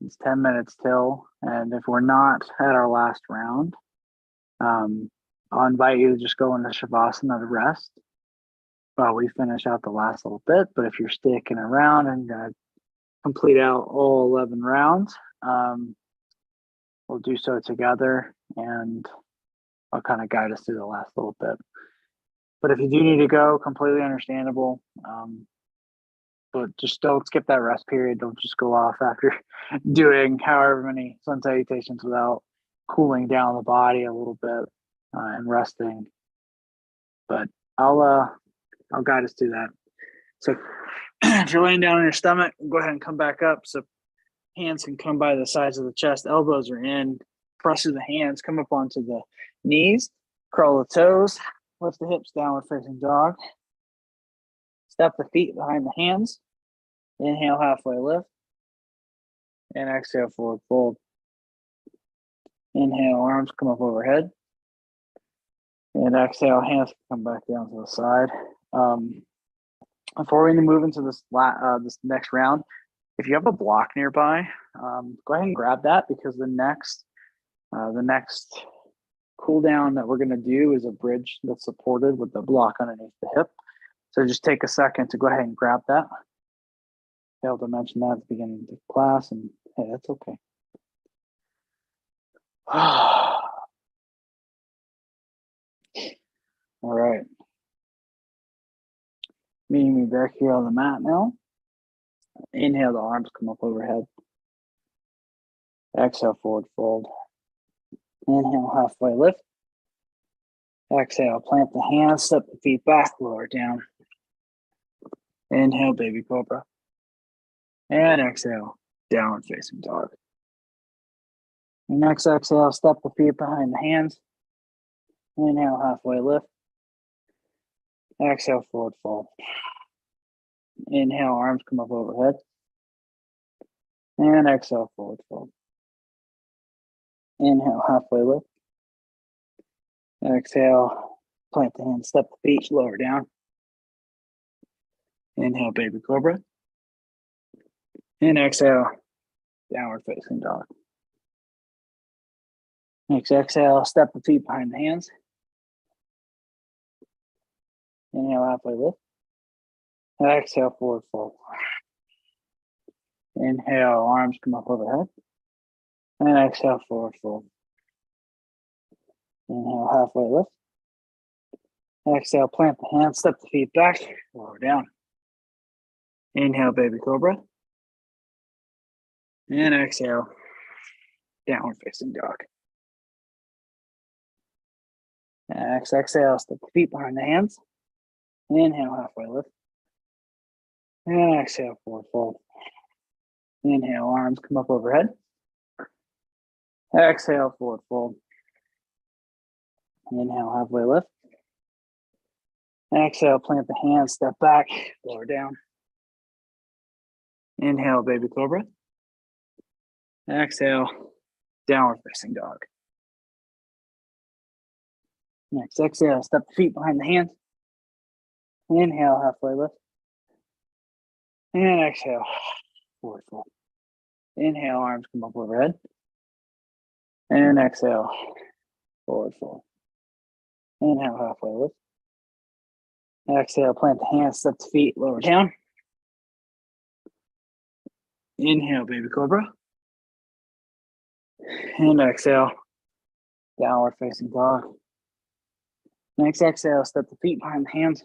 it's 10 minutes till. And if we're not at our last round, I'll invite you to just go into Shavasana to rest while we finish out the last little bit. But if you're sticking around and complete out all 11 rounds, we'll do so together, and I'll kind of guide us through the last little bit. But if you do need to go, completely understandable. But just don't skip that rest period. Don't just go off after doing however many sun salutations without cooling down the body a little bit and resting. But I'll guide us through that. So if you're laying down on your stomach, go ahead and come back up. So hands can come by the sides of the chest, elbows are in, press through the hands, come up onto the knees, curl the toes, lift the hips, downward facing dog. Step the feet behind the hands. Inhale, halfway lift. And exhale, forward fold. Inhale, arms come up overhead. And exhale, hands come back down to the side. Before we move into this next round, if you have a block nearby, go ahead and grab that, because the next cool down that we're going to do is a bridge that's supported with the block underneath the hip. So just take a second to go ahead and grab that. Failed to mention that at the beginning of the class, and hey, that's okay. All right. Meeting me back here on the mat now. Inhale, the arms come up overhead. Exhale, forward fold. Inhale, halfway lift. Exhale, plant the hands, step the feet back, lower down. Inhale, baby cobra. And exhale, downward facing dog. And next exhale, step the feet behind the hands. Inhale, halfway lift. Exhale, forward fold. Inhale, arms come up overhead. And exhale, forward fold. Inhale, halfway lift. Exhale, plant the hands, step the feet, lower down. Inhale, baby cobra. And exhale, downward facing dog. Next exhale, step the feet behind the hands. Inhale, halfway lift. Exhale, forward fold. Inhale, arms come up overhead. And exhale, forward fold. Inhale, halfway lift. Exhale, plant the hands, step the feet back, lower down. Inhale, baby cobra. And exhale, downward facing dog. Next exhale, step the feet behind the hands. Inhale, halfway lift. And exhale, forward fold. Inhale, arms come up overhead. Exhale, forward fold. Inhale, halfway lift. Exhale, plant the hands, step back, lower down. Inhale, baby cobra. Exhale, downward facing dog. Next, exhale, step the feet behind the hands. Inhale, halfway lift. And exhale, forward fold. Inhale, arms come up overhead. And exhale, forward fold. Inhale, halfway lift. Exhale, plant the hands, step the feet, lower down. Inhale, baby cobra. And exhale, downward facing dog. Next exhale, step the feet behind the hands.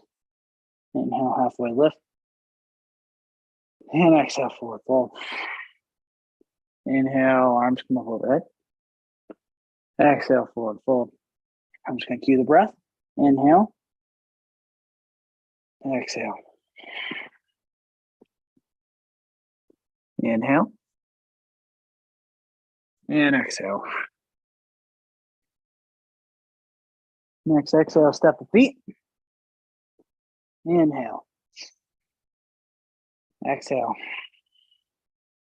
Inhale, halfway lift. And exhale, forward fold. Inhale, arms come up overhead. Exhale, forward fold. I'm just going to cue the breath. Inhale. Exhale. Inhale. And exhale. Next exhale, step the feet. Inhale. Exhale.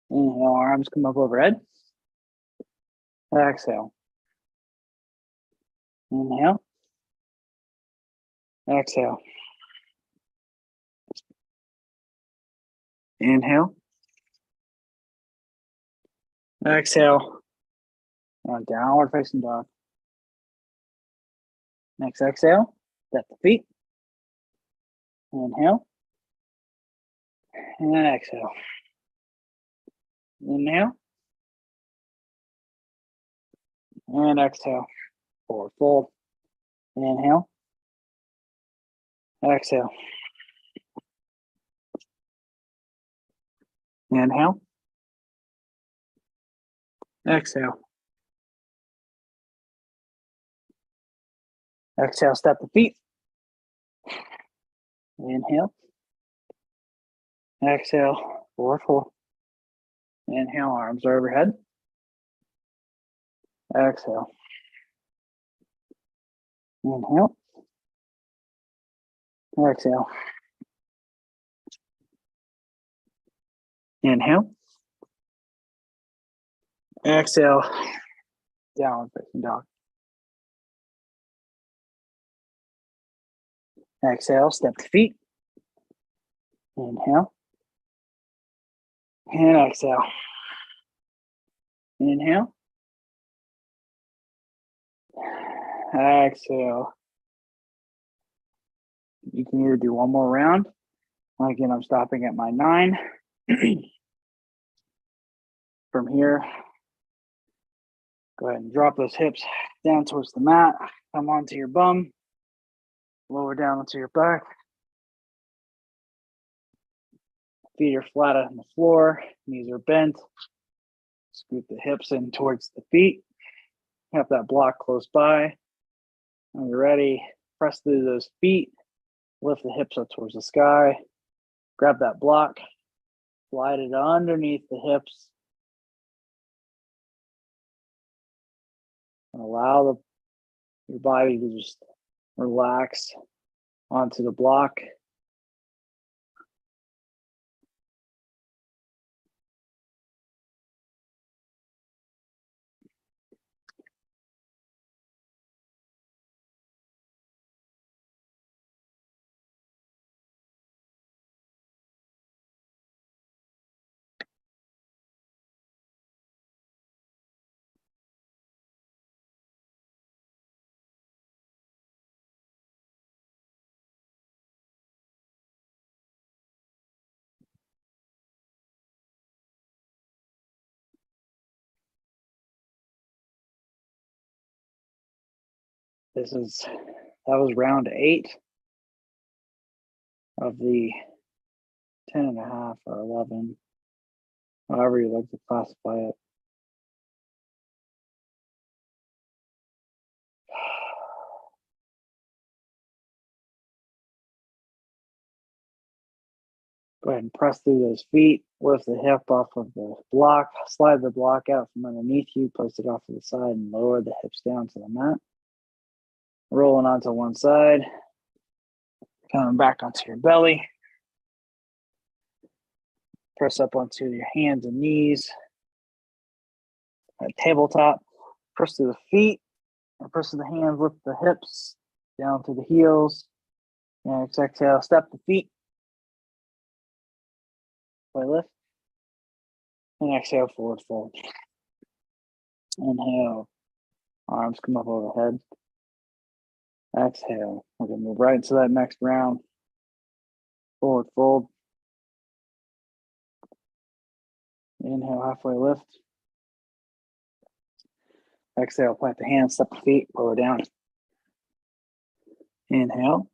Inhale, arms come up overhead. Exhale. Inhale. Exhale. Inhale. Exhale. And downward facing dog. Next exhale, step the feet. Inhale. And exhale. Inhale. And exhale. Forward fold. Inhale. Exhale. Inhale. Exhale. Exhale, step the feet. Inhale. Exhale, forward fold. Inhale, arms are overhead. Exhale. Inhale. Exhale. Inhale. Exhale. Downward facing dog. Exhale, step the feet. Inhale. And exhale. Inhale. Exhale. You can either do one more round. Again, I'm stopping at my 9. From here, go ahead and drop those hips down towards the mat. Come onto your bum. Lower down onto your back. Feet are flat on the floor. Knees are bent. Scoot the hips in towards the feet. Have that block close by. When you're ready, press through those feet. Lift the hips up towards the sky. Grab that block. Slide it underneath the hips. And allow your body to just relax onto the block. That was round 8 of the 10.5 or 11, however you like to classify it. Go ahead and press through those feet. Lift the hip off of the block, slide the block out from underneath you, place it off to the side, and lower the hips down to the mat. Rolling onto one side, coming back onto your belly. Press up onto your hands and knees. At tabletop, press through the feet, or press through the hands, lift the hips down to the heels. Next exhale, step the feet. Lift. And exhale, forward fold. Inhale, arms come up overhead. Exhale, we're going to move right into that next round. Forward fold. Inhale, halfway lift. Exhale, plant the hands, step the feet, lower down. Inhale,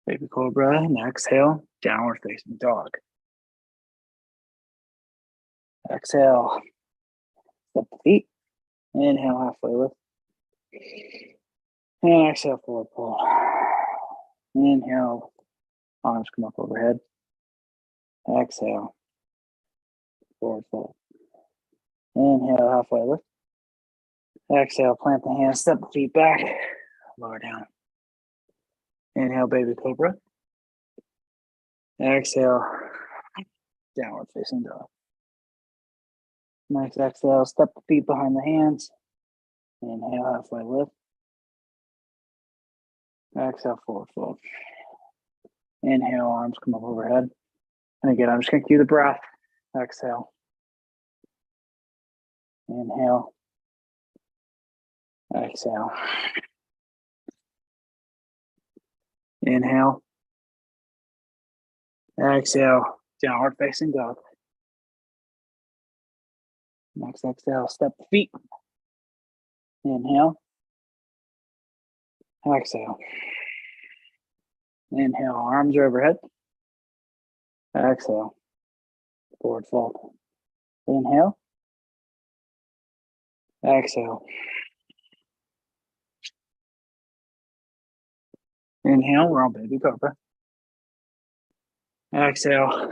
baby cobra, and exhale, downward facing dog. Exhale, step the feet. Inhale, halfway lift. And exhale, forward fold. Inhale, arms come up overhead. Exhale, forward fold. Inhale, halfway lift. Exhale, plant the hands, step the feet back, lower down. Inhale, baby cobra. Exhale, downward facing dog. Next exhale, step the feet behind the hands. Inhale, halfway lift. Exhale, forward fold. Inhale, arms come up overhead. And again, I'm just going to cue the breath. Exhale. Inhale. Exhale. Inhale. Exhale. Downward facing dog. Next exhale, step the feet. Inhale. Exhale. Inhale, arms are overhead. Exhale. Forward fold. Inhale. Exhale. Inhale, we're on baby cobra. Exhale.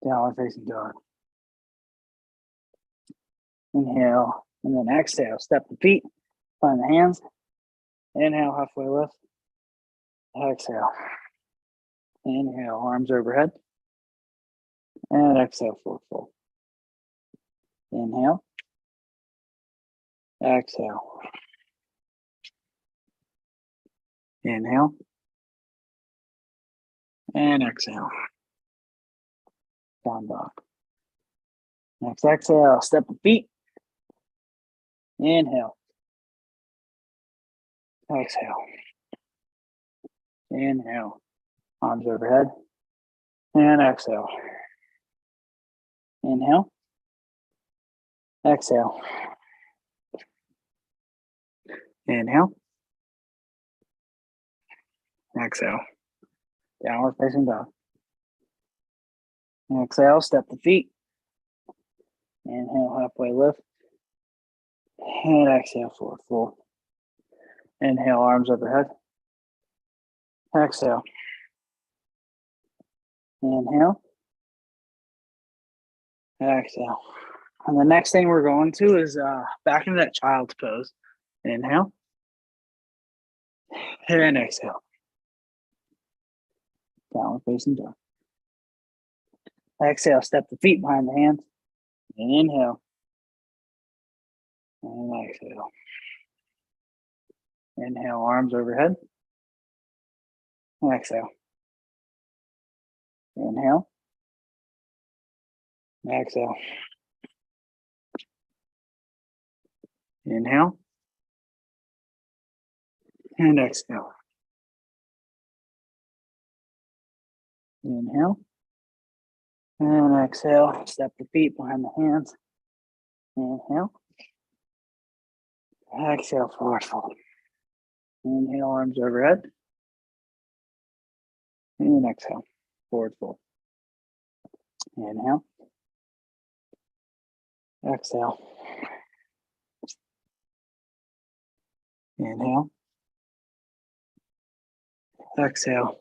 Downward facing dog. Inhale, and then exhale. Step the feet, find the hands. Inhale, halfway lift. Exhale. Inhale, arms overhead. And exhale, forward fold. Inhale. Exhale. Inhale. And exhale. Down dog. Next exhale, step the feet. Inhale. Exhale. Inhale. Arms overhead. And exhale. Inhale. Exhale. Inhale. Exhale. Downward facing dog. Exhale, step the feet. Inhale, halfway lift. And exhale, forward fold. Inhale, arms overhead. Exhale. Inhale. Exhale. And the next thing we're going to is back into that child's pose. Inhale. And exhale. Downward facing dog. Exhale, step the feet behind the hands. Inhale. And exhale. Inhale, arms overhead. Exhale. Inhale. Exhale. Inhale. And exhale. Inhale. And exhale. Step the feet behind the hands. Inhale. Exhale, forward fold. Inhale, arms overhead. And exhale, forward fold. Inhale. Exhale. Inhale. Exhale.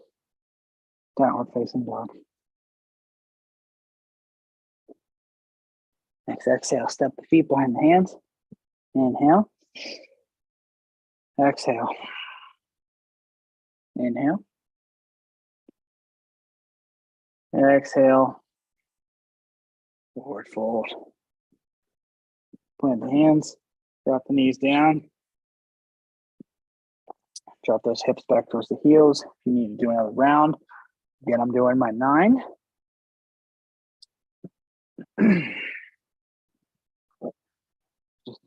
Downward facing dog. Next exhale, step the feet behind the hands. Inhale. Exhale. Inhale. Exhale. Forward fold. Plant the hands. Drop the knees down. Drop those hips back towards the heels. If you need to do another round, again, I'm doing my 9. Just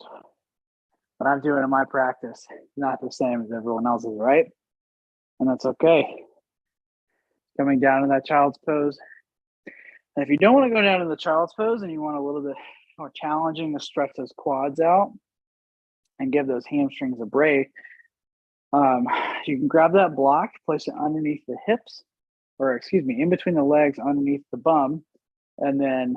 what I'm doing in my practice is not the same as everyone else's, right? And that's okay. Coming down in that child's pose. And if you don't want to go down in the child's pose and you want a little bit more challenging to stretch those quads out and give those hamstrings a break, you can grab that block, place it underneath the hips, or excuse me, in between the legs underneath the bum, and then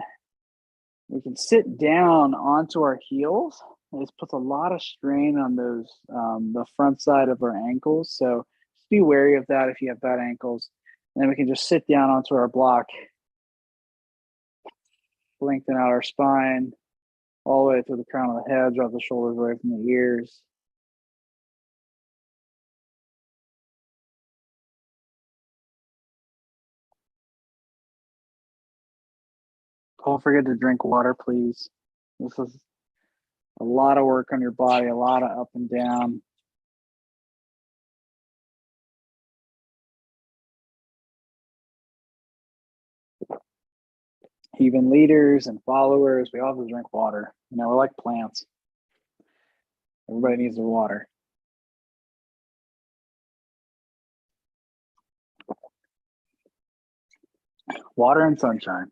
we can sit down onto our heels. This puts a lot of strain on those, the front side of our ankles. So just be wary of that if you have bad ankles. And then we can just sit down onto our block, lengthen out our spine all the way through the crown of the head, drop the shoulders away from the ears. Don't forget to drink water, please. This is a lot of work on your body, a lot of up and down. Even leaders and followers, we all have to drink water. You know, we're like plants. Everybody needs their water. Water and sunshine.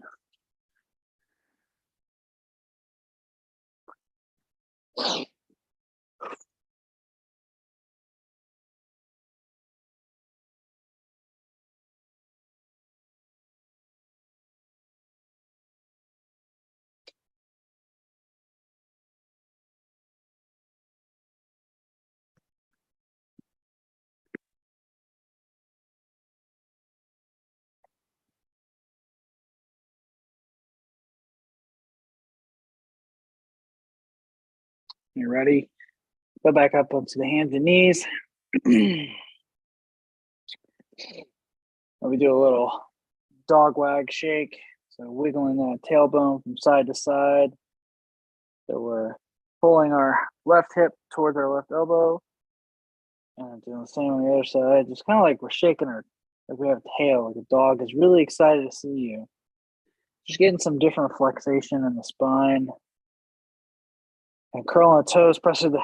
You ready? Go back up onto the hands and knees. We do a little dog wag shake. So wiggling that tailbone from side to side. So we're pulling our left hip towards our left elbow. And doing the same on the other side. Just kind of like we're shaking our, like we have a tail, like a dog is really excited to see you. Just getting some different flexation in the spine. And curling the toes, press through the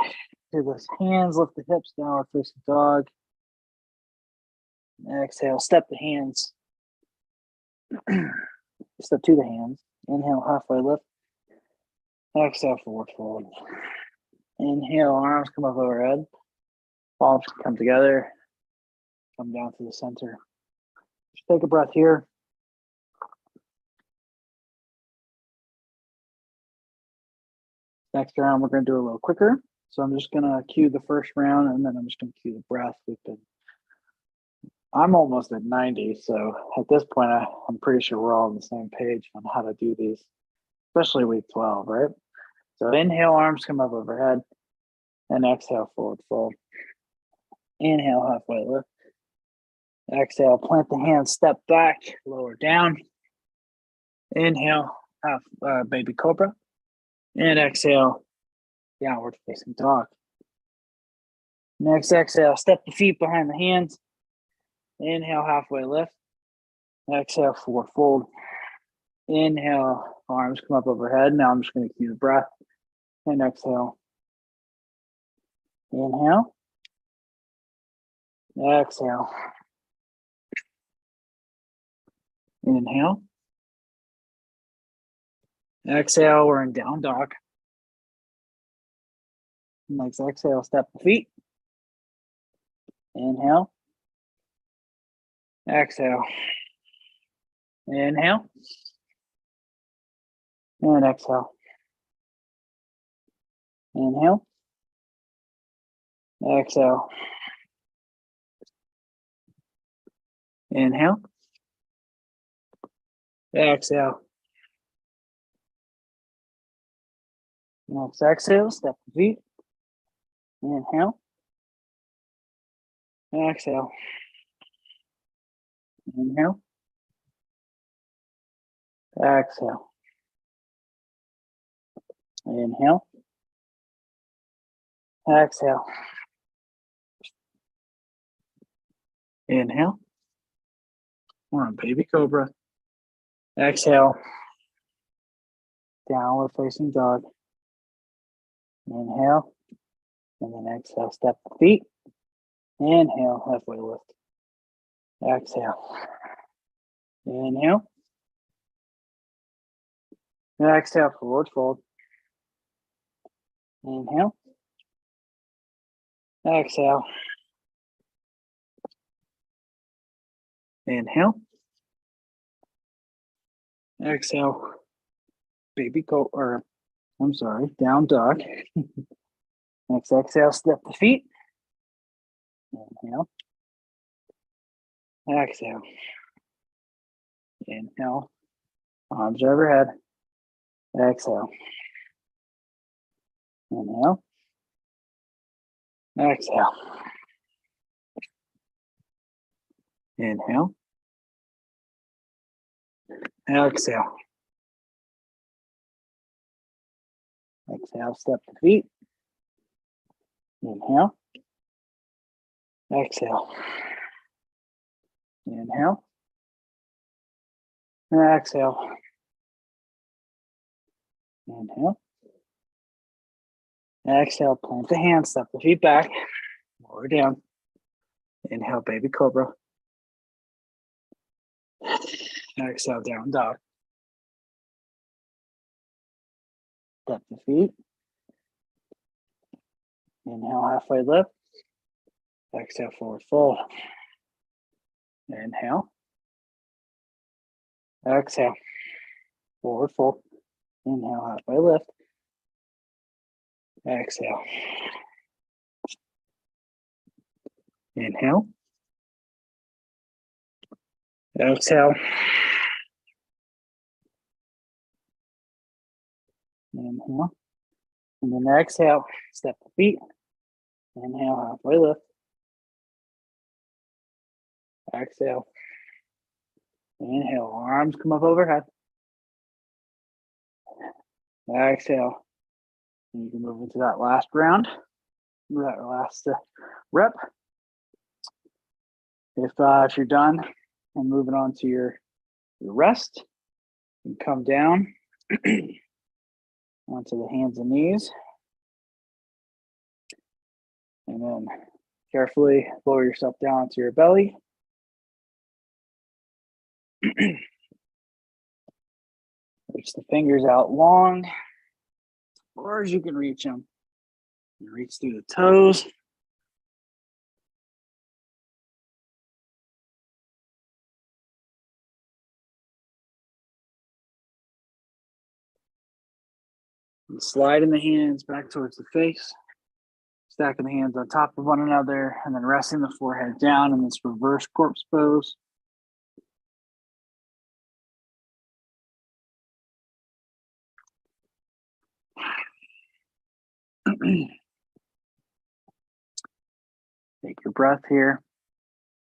hands, lift the hips, downward facing dog. Exhale, step the hands. Step to the hands. Inhale, halfway lift. Exhale, forward fold. Inhale, arms come up overhead. Palms come together. Come down to the center. Just take a breath here. Next round, we're going to do a little quicker. So I'm just going to cue the first round, and then I'm just going to cue the breath. I'm almost at 90, so at this point, I'm pretty sure we're all on the same page on how to do these, especially week 12, right? So inhale, arms come up overhead, and exhale, forward fold. Inhale, halfway lift. Exhale, plant the hands, step back, lower down. Inhale, baby cobra. And exhale, downward facing dog. Next exhale, step the feet behind the hands. Inhale, halfway lift. Exhale, forward fold. Inhale, arms come up overhead. Now I'm just going to cue the breath. And exhale. Inhale. Exhale. Inhale. Exhale, we're in down dog. Next exhale, step the feet. Inhale. Exhale. Inhale. And exhale. Inhale. Exhale. Inhale. Exhale. Next exhale, step the feet. Inhale. Exhale. Inhale. Exhale. Inhale. Exhale. Inhale. We're on baby cobra. Exhale. Downward facing dog. Inhale. And then exhale, step the feet. Inhale, halfway lift. Exhale. Inhale. Exhale, forward fold. Inhale. Exhale. Inhale. Exhale. Baby goat, or I'm sorry, down dog. Next exhale, step the feet. Inhale. Exhale. Inhale. Arms overhead. Exhale. Inhale. Exhale. Inhale. Exhale. Exhale, step the feet. Inhale. Exhale. Inhale. Exhale. Inhale. Exhale, plant the hands, step the feet back, lower down. Inhale, baby cobra. Exhale, down dog. Step the feet. Inhale, halfway lift. Exhale, forward fold. Inhale. Exhale, forward fold. Inhale, halfway lift. Exhale. Inhale. Exhale. Inhale. And then exhale, step the feet. Inhale, halfway lift. Exhale. Inhale, arms come up overhead. Exhale. And you can move into that last round, that last rep. If you're done and moving on to your rest, you can come down onto the hands and knees. And then carefully lower yourself down onto your belly. Reach the fingers out long, as far as you can reach them. And reach through the toes. And sliding the hands back towards the face. Stacking the hands on top of one another, and then resting the forehead down in this reverse corpse pose. Take your breath here.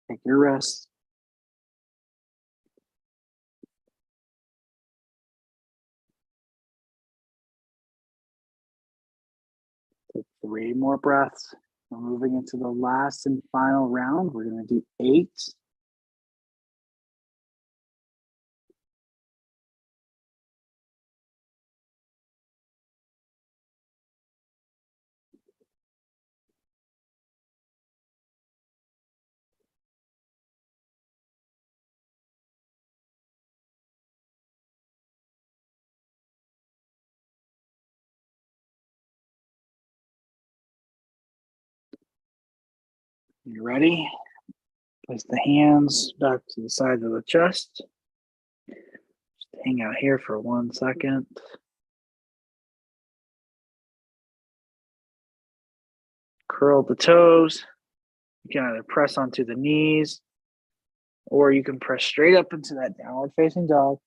Take your rest. Take 3 more breaths. We're moving into the last and final round. We're going to do 8. You ready? Place the hands back to the sides of the chest. Just hang out here for 1 second. Curl the toes. You can either press onto the knees, or you can press straight up into that downward facing dog.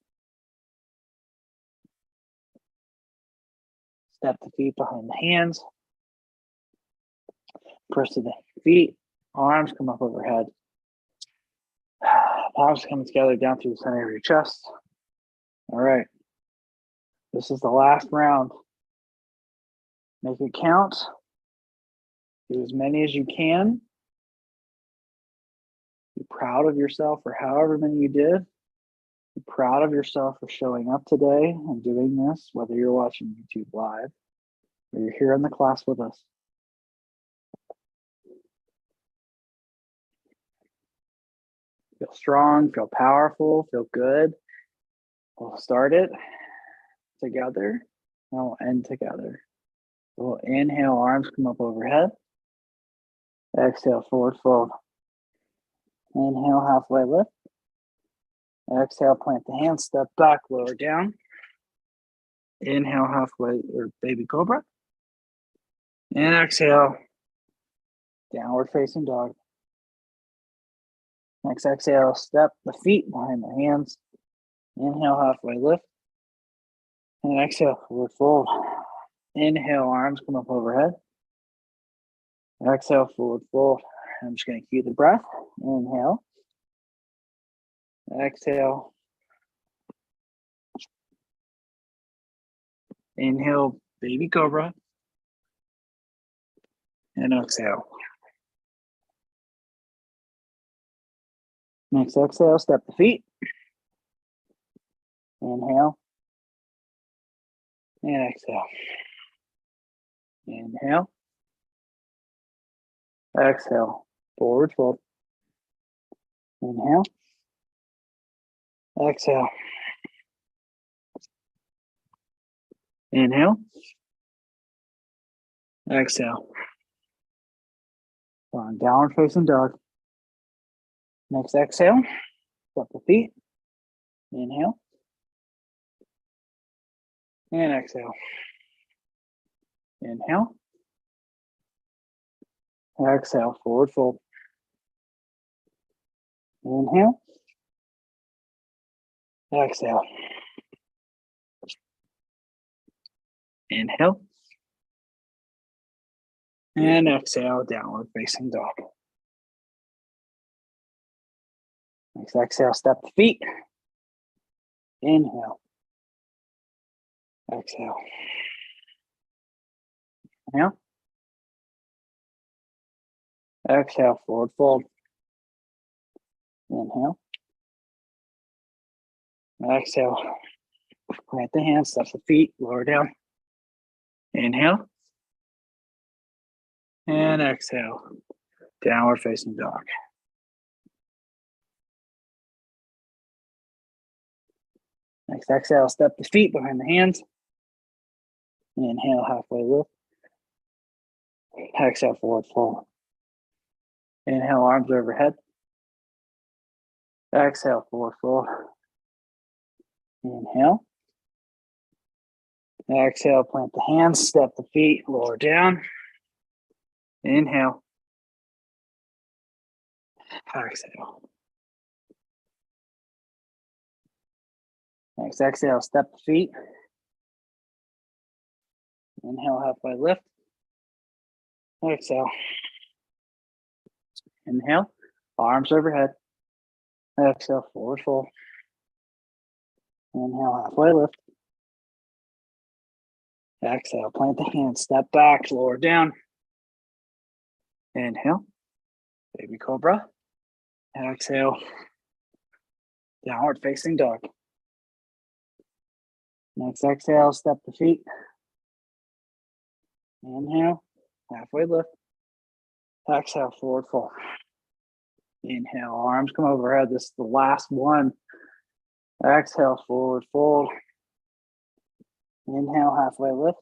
Step the feet behind the hands. Press to the feet. Arms come up overhead. Palms coming together down through the center of your chest. All right. This is the last round. Make it count. Do as many as you can. Be proud of yourself for however many you did. Be proud of yourself for showing up today and doing this, whether you're watching YouTube live or you're here in the class with us. Feel strong, feel powerful, feel good. We'll start it together and we'll end together. We'll inhale, arms come up overhead. Exhale, forward fold. Inhale, halfway lift. Exhale, plant the hands, step back, lower down. Inhale, halfway or baby cobra. And exhale, downward facing dog. Next exhale, step the feet behind the hands. Inhale, halfway lift. And exhale, forward fold. Inhale, arms come up overhead. Exhale, forward fold. I'm just going to cue the breath. Inhale. Exhale. Inhale, baby cobra. And exhale. Next exhale, step the feet. Inhale. And exhale. Inhale. Exhale. Forward fold. Inhale. Exhale. Inhale. Exhale. We're on downward facing dog. Next exhale. Step the feet. Inhale. And exhale. Inhale. Exhale, forward fold. Inhale. Exhale. Inhale. And exhale, downward facing dog. Next exhale, step the feet. Inhale. Exhale. Inhale. Exhale, forward fold. Inhale. Exhale. Plant the hands, step the feet, lower down. Inhale. And exhale. Downward facing dog. Next exhale, step the feet behind the hands. Inhale, halfway lift. Exhale, forward fold. Inhale, arms overhead. Exhale, forward fold. Inhale. Exhale, plant the hands, step the feet, lower down. Inhale. Exhale. Next exhale, step the feet. Inhale, halfway lift. Exhale. Inhale, arms overhead. Exhale, forward fold. Inhale, halfway lift. Exhale, plant the hands, step back, lower down. Inhale, baby cobra. Exhale, downward facing dog. Next exhale, step the feet. Inhale, halfway lift. Exhale, forward fold. Inhale, arms come overhead. This is the last one. Exhale, forward fold. Inhale, halfway lift.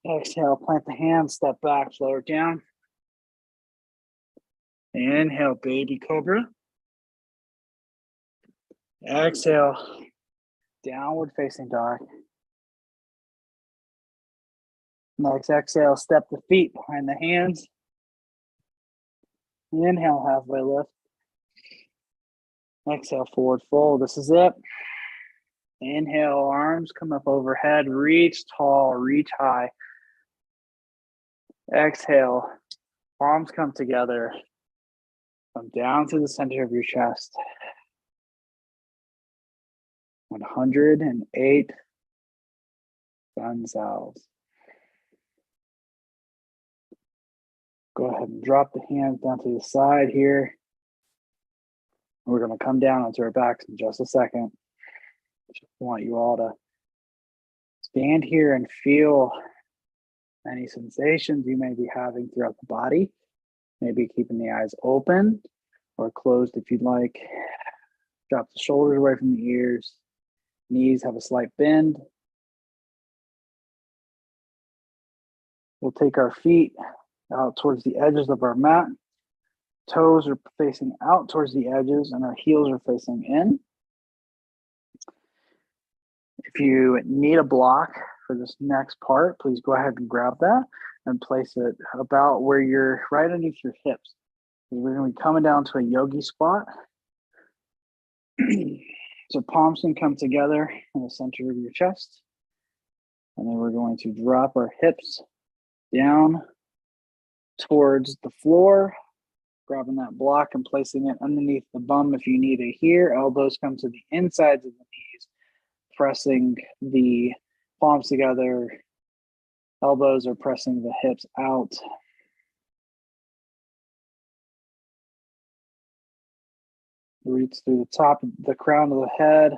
Exhale, plant the hands, step back, lower down. Inhale, baby cobra. Exhale, downward facing dog. Next exhale, step the feet behind the hands. Inhale, halfway lift. Exhale, forward fold. This is it. Inhale, arms come up overhead, reach tall, reach high. Exhale, palms come together. Come down to the center of your chest. 108 Sun Sals. Go ahead and drop the hands down to the side here. We're going to come down onto our backs in just a second. Just want you all to stand here and feel any sensations you may be having throughout the body. Maybe keeping the eyes open or closed if you'd like. Drop the shoulders away from the ears. Knees have a slight bend. We'll take our feet out towards the edges of our mat. Toes are facing out towards the edges and our heels are facing in. If you need a block for this next part, please go ahead and grab that and place it about where you're right underneath your hips. We're going to be coming down to a yogi spot. So palms can come together in the center of your chest. And then we're going to drop our hips down towards the floor, grabbing that block and placing it underneath the bum if you need it here. Elbows come to the insides of the knees, pressing the palms together. Elbows are pressing the hips out. Reach through the top of the crown of the head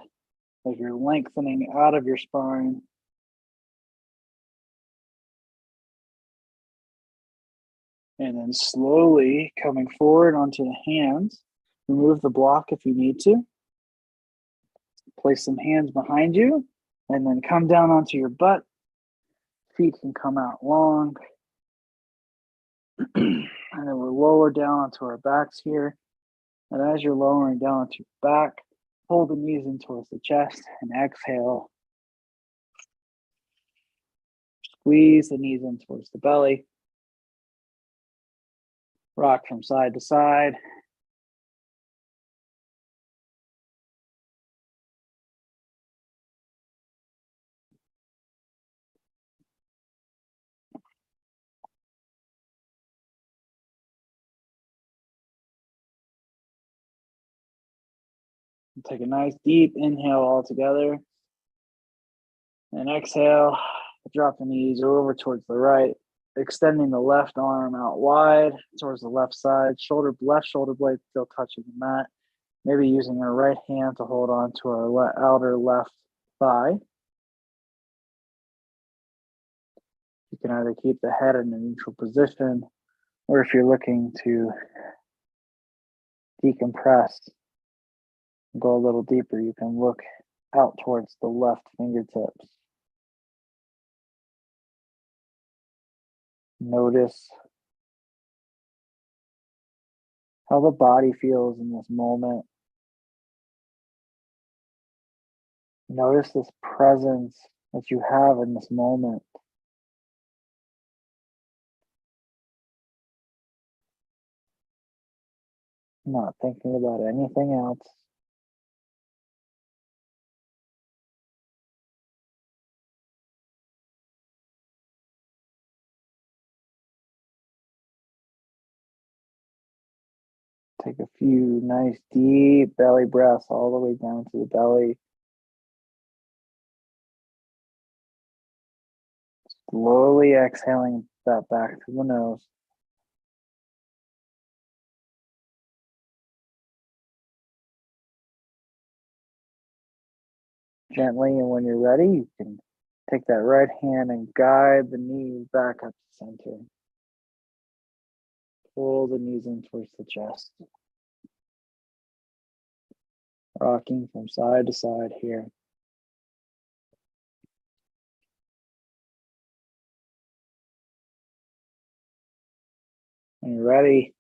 as you're lengthening out of your spine. And then slowly coming forward onto the hands. Remove the block if you need to. Place some hands behind you and then come down onto your butt. Feet can come out long. And then we're lower down onto our backs here. And as you're lowering down onto your back, pull the knees in towards the chest and exhale. Squeeze the knees in towards the belly. Rock from side to side. Take a nice deep inhale all together. And exhale, drop the knees over towards the right, extending the left arm out wide towards the left side. Left shoulder blade still touching the mat. Maybe using our right hand to hold on to our outer left thigh. You can either keep the head in a neutral position, or if you're looking to decompress, go a little deeper, you can look out towards the left fingertips. Notice how the body feels in this moment. Notice this presence that you have in this moment. Not thinking about anything else. Take a few nice deep belly breaths all the way down to the belly. Slowly exhaling that back to the nose. Gently, and when you're ready, you can take that right hand and guide the knees back up to center. Pull the knees in towards the chest. Rocking from side to side here. When you're ready,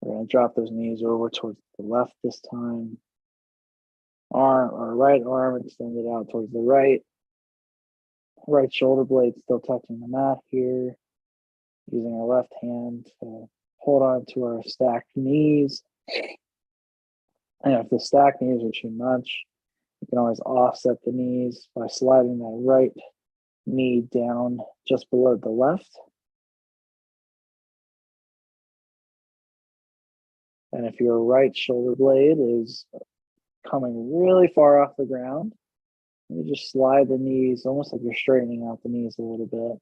we're going to drop those knees over towards the left this time. Right arm extended out towards the right. Right shoulder blade still touching the mat here. Using our left hand to hold on to our stacked knees. And if the stacked knees are too much, You can always offset the knees by sliding that right knee down just below the left. And if your right shoulder blade is coming really far off the ground, you just slide the knees, almost like you're straightening out the knees a little bit.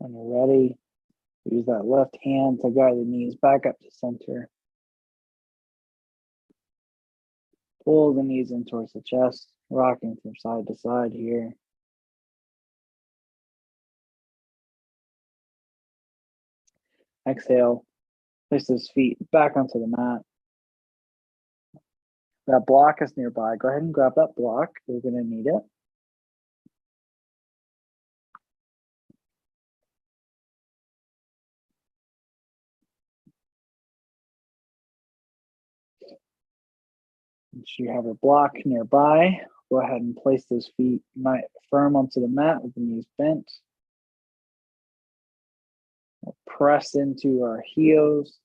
When you're ready, use that left hand to guide the knees back up to center. Pull the knees in towards the chest, rocking from side to side here. Exhale, place those feet back onto the mat. That block is nearby. Go ahead and grab that block. We're going to need it. Once you have a block nearby, go ahead and place those feet firm onto the mat with the knees bent. We'll press into our heels.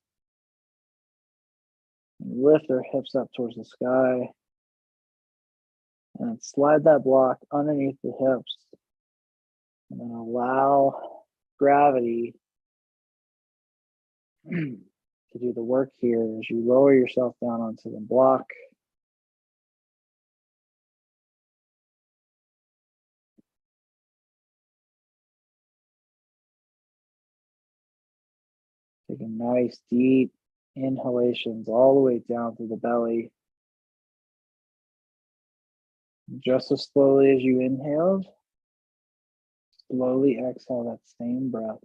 And lift our hips up towards the sky. And slide that block underneath the hips. And then allow gravity to do the work here as you lower yourself down onto the block. Taking nice deep inhalations all the way down to the belly. Just as slowly as you inhaled, slowly exhale that same breath.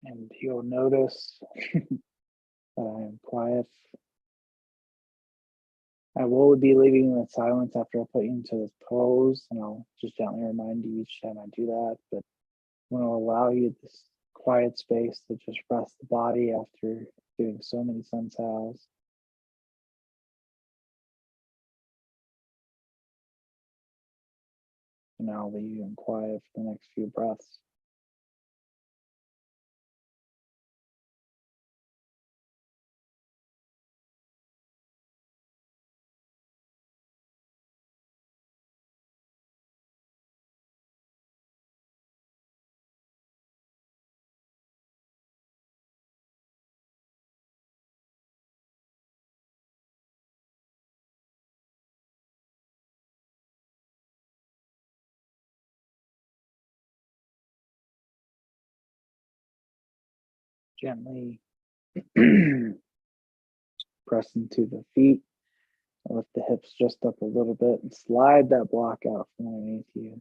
And you'll notice that I am quiet. I will be leaving you in silence after I put you into this pose, and I'll just gently remind you each time I do that. But I'm going to allow you this quiet space to just rest the body after doing so many sun sals. And I'll leave you in quiet for the next few breaths. Gently press into the feet. Lift the hips just up a little bit and slide that block out from underneath you.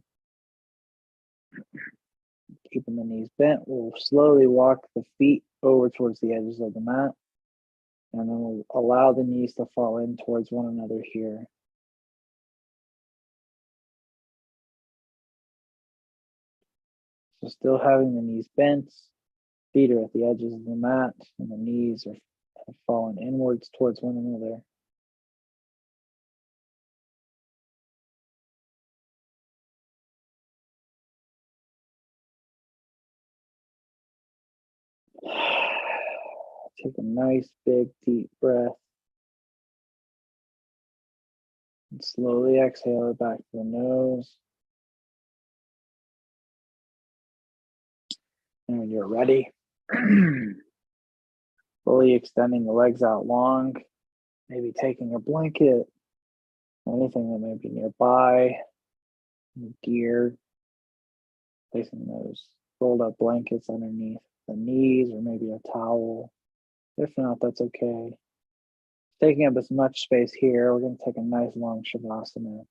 Keeping the knees bent, we'll slowly walk the feet over towards the edges of the mat. And then we'll allow the knees to fall in towards one another here. So still having the knees bent, feet are at the edges of the mat, and the knees have fallen inwards towards one another. Take a nice big deep breath. And slowly exhale it back to the nose. And when you're ready, Fully extending the legs out long, maybe taking a blanket, anything that may be nearby, gear, placing those rolled up blankets underneath the knees or maybe a towel. If not, that's okay. Taking up as much space here, we're going to take a nice long Shavasana.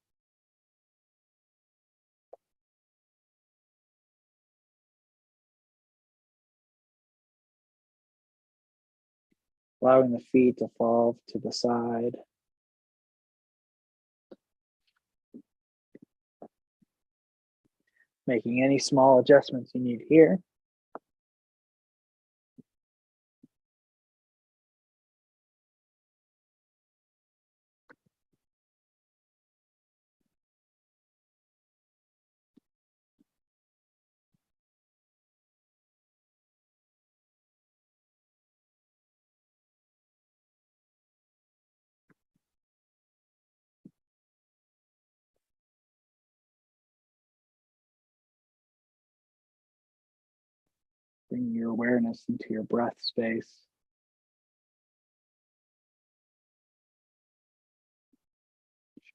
Allowing the feet to fall to the side. Making any small adjustments you need here. Bring your awareness into your breath space.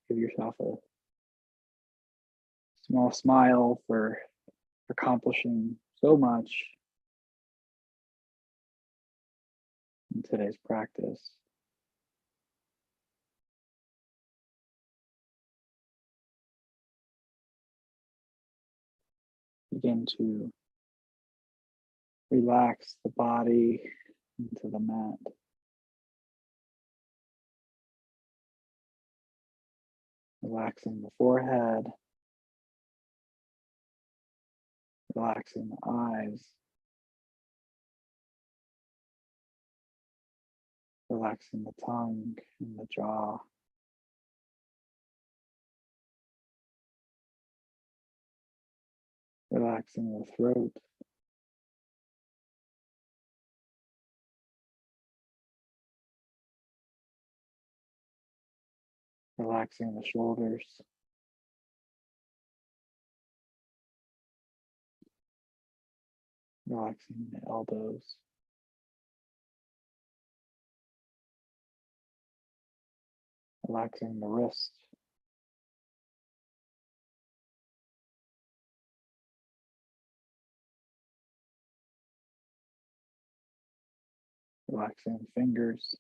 Give yourself a small smile for accomplishing so much in today's practice. Begin to relax the body into the mat. Relaxing the forehead. Relaxing the eyes. Relaxing the tongue and the jaw. Relaxing the throat. Relaxing the shoulders. Relaxing the elbows. Relaxing the wrists. Relaxing the fingers.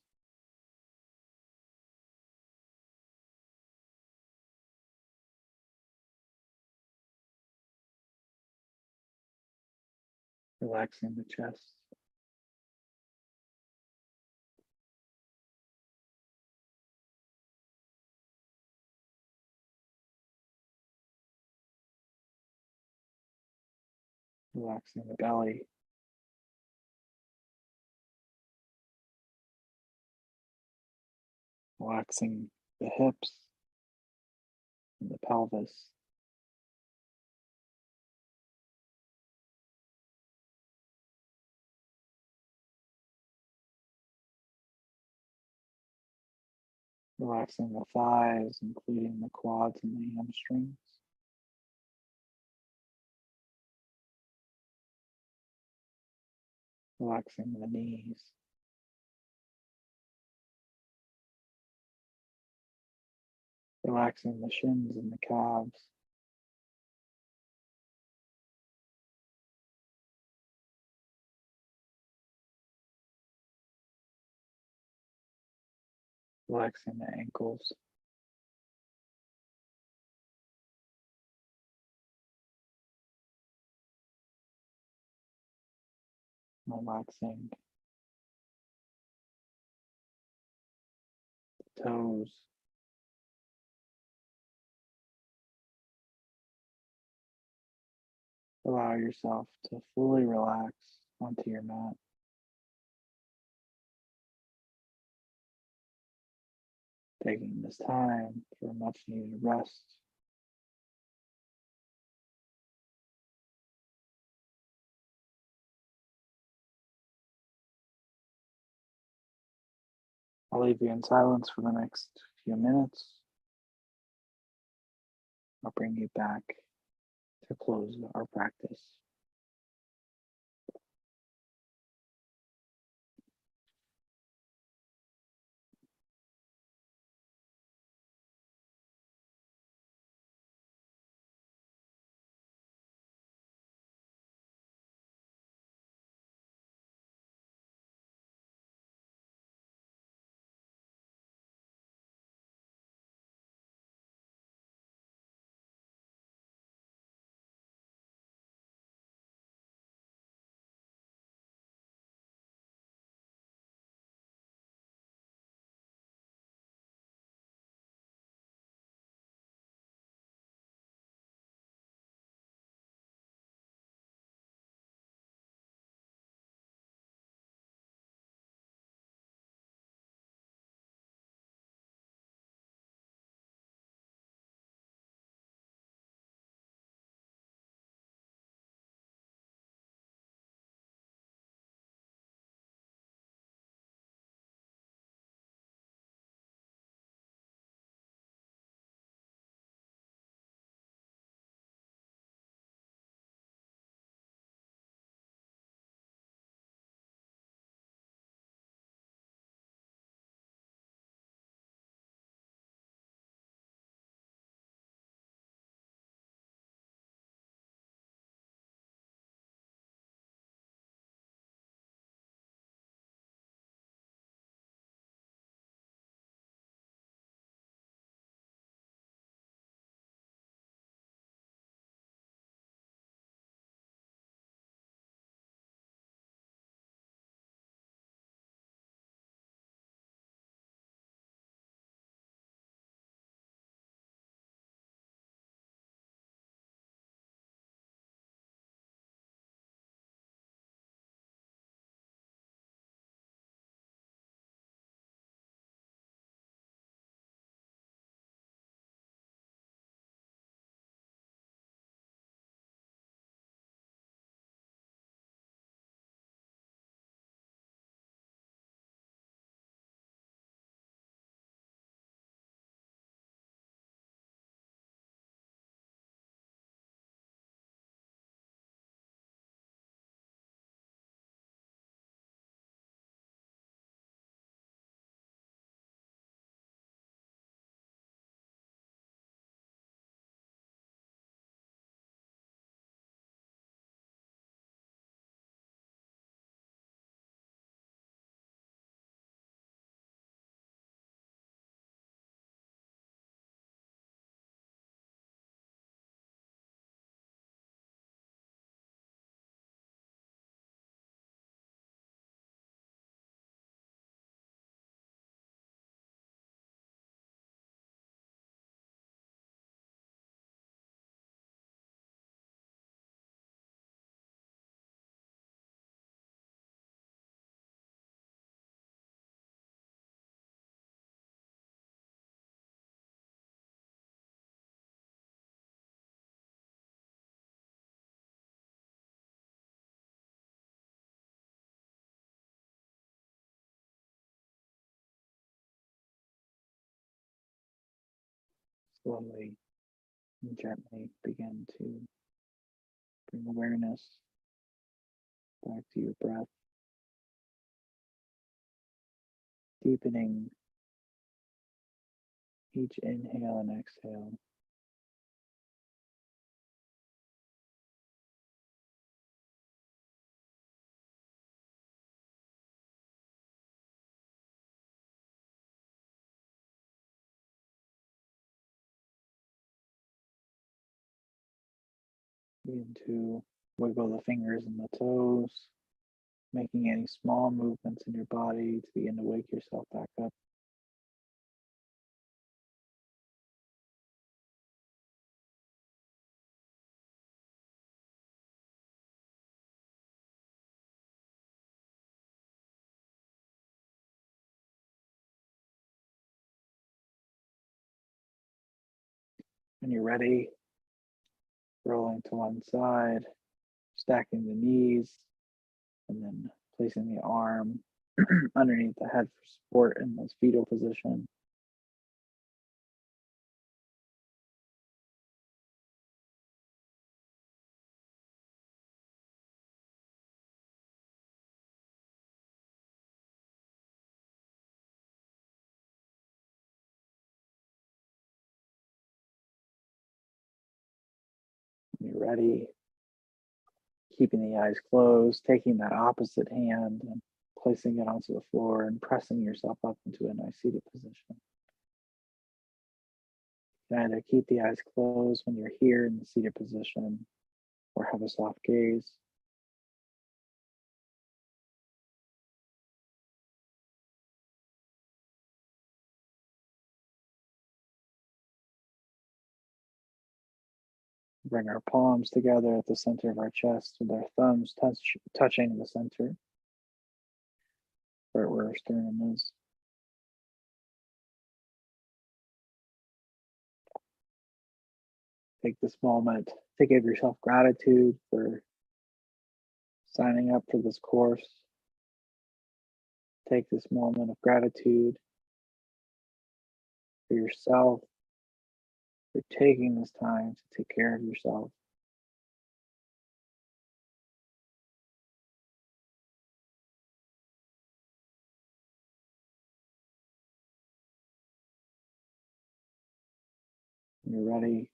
Relaxing the chest. Relaxing the belly. Relaxing the hips and the pelvis. Relaxing the thighs, including the quads and the hamstrings. Relaxing the knees. Relaxing the shins and the calves. Relaxing the ankles. Relaxing the toes. Allow yourself to fully relax onto your mat. Taking this time for much needed rest. I'll leave you in silence for the next few minutes. I'll bring you back to close our practice. slowly and gently begin to bring awareness back to your breath, deepening each inhale and exhale. Begin to wiggle the fingers and the toes, making any small movements in your body to begin to wake yourself back up. When you're ready, rolling to one side, stacking the knees, and then placing the arm underneath the head for support in this fetal position. When you're ready, keeping the eyes closed, taking that opposite hand and placing it onto the floor and pressing yourself up into a nice seated position. You can either keep the eyes closed when you're here in the seated position or have a soft gaze. Bring our palms together at the center of our chest with our thumbs touching the center, right where our sternum is. Take this moment to give yourself gratitude for signing up for this course. Take this moment of gratitude for yourself, for taking this time to take care of yourself. When you're ready,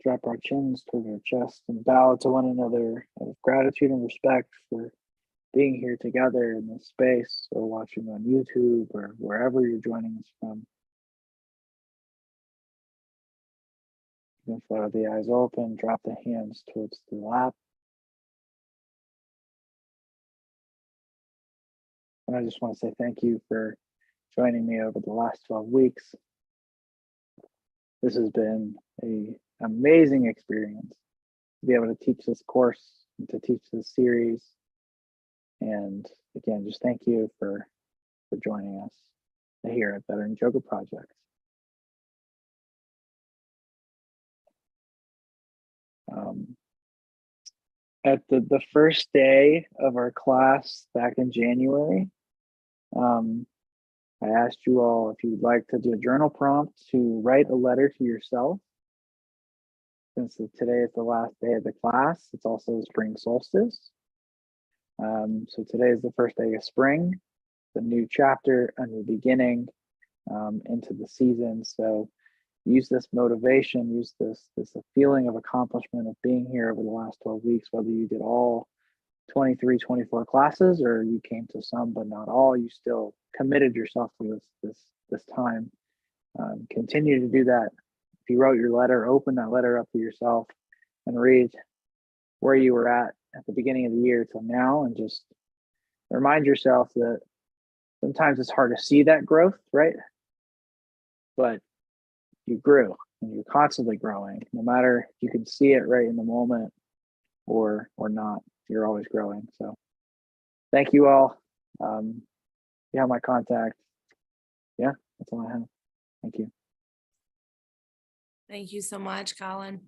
drop our chins toward our chest and bow to one another out of gratitude and respect for being here together in this space or watching on YouTube or wherever you're joining us from. You can flutter the eyes open, drop the hands towards the lap. And I just want to say thank you for joining me over the last 12 weeks. This has been an amazing experience to be able to teach this course and to teach this series. And again, just thank you for joining us here at Veteran Yoga Project. At the first day of our class back in January, I asked you all if you'd like to do a journal prompt to write a letter to yourself. Since today is the last day of the class, it's also Spring Solstice. So today is the first day of spring, the new chapter, a new beginning into the season. So use this motivation, use this feeling of accomplishment of being here over the last 12 weeks, whether you did all 23, 24 classes or you came to some but not all, you still committed yourself to this time. Continue to do that. If you wrote your letter, open that letter up to yourself and read where you were at the beginning of the year till now, and just remind yourself that sometimes it's hard to see that growth, right? But you grew and you're constantly growing, no matter if you can see it right in the moment or not, you're always growing. So thank you all. You have my contact. Yeah, that's all I have. Thank you. Thank you so much, Collin.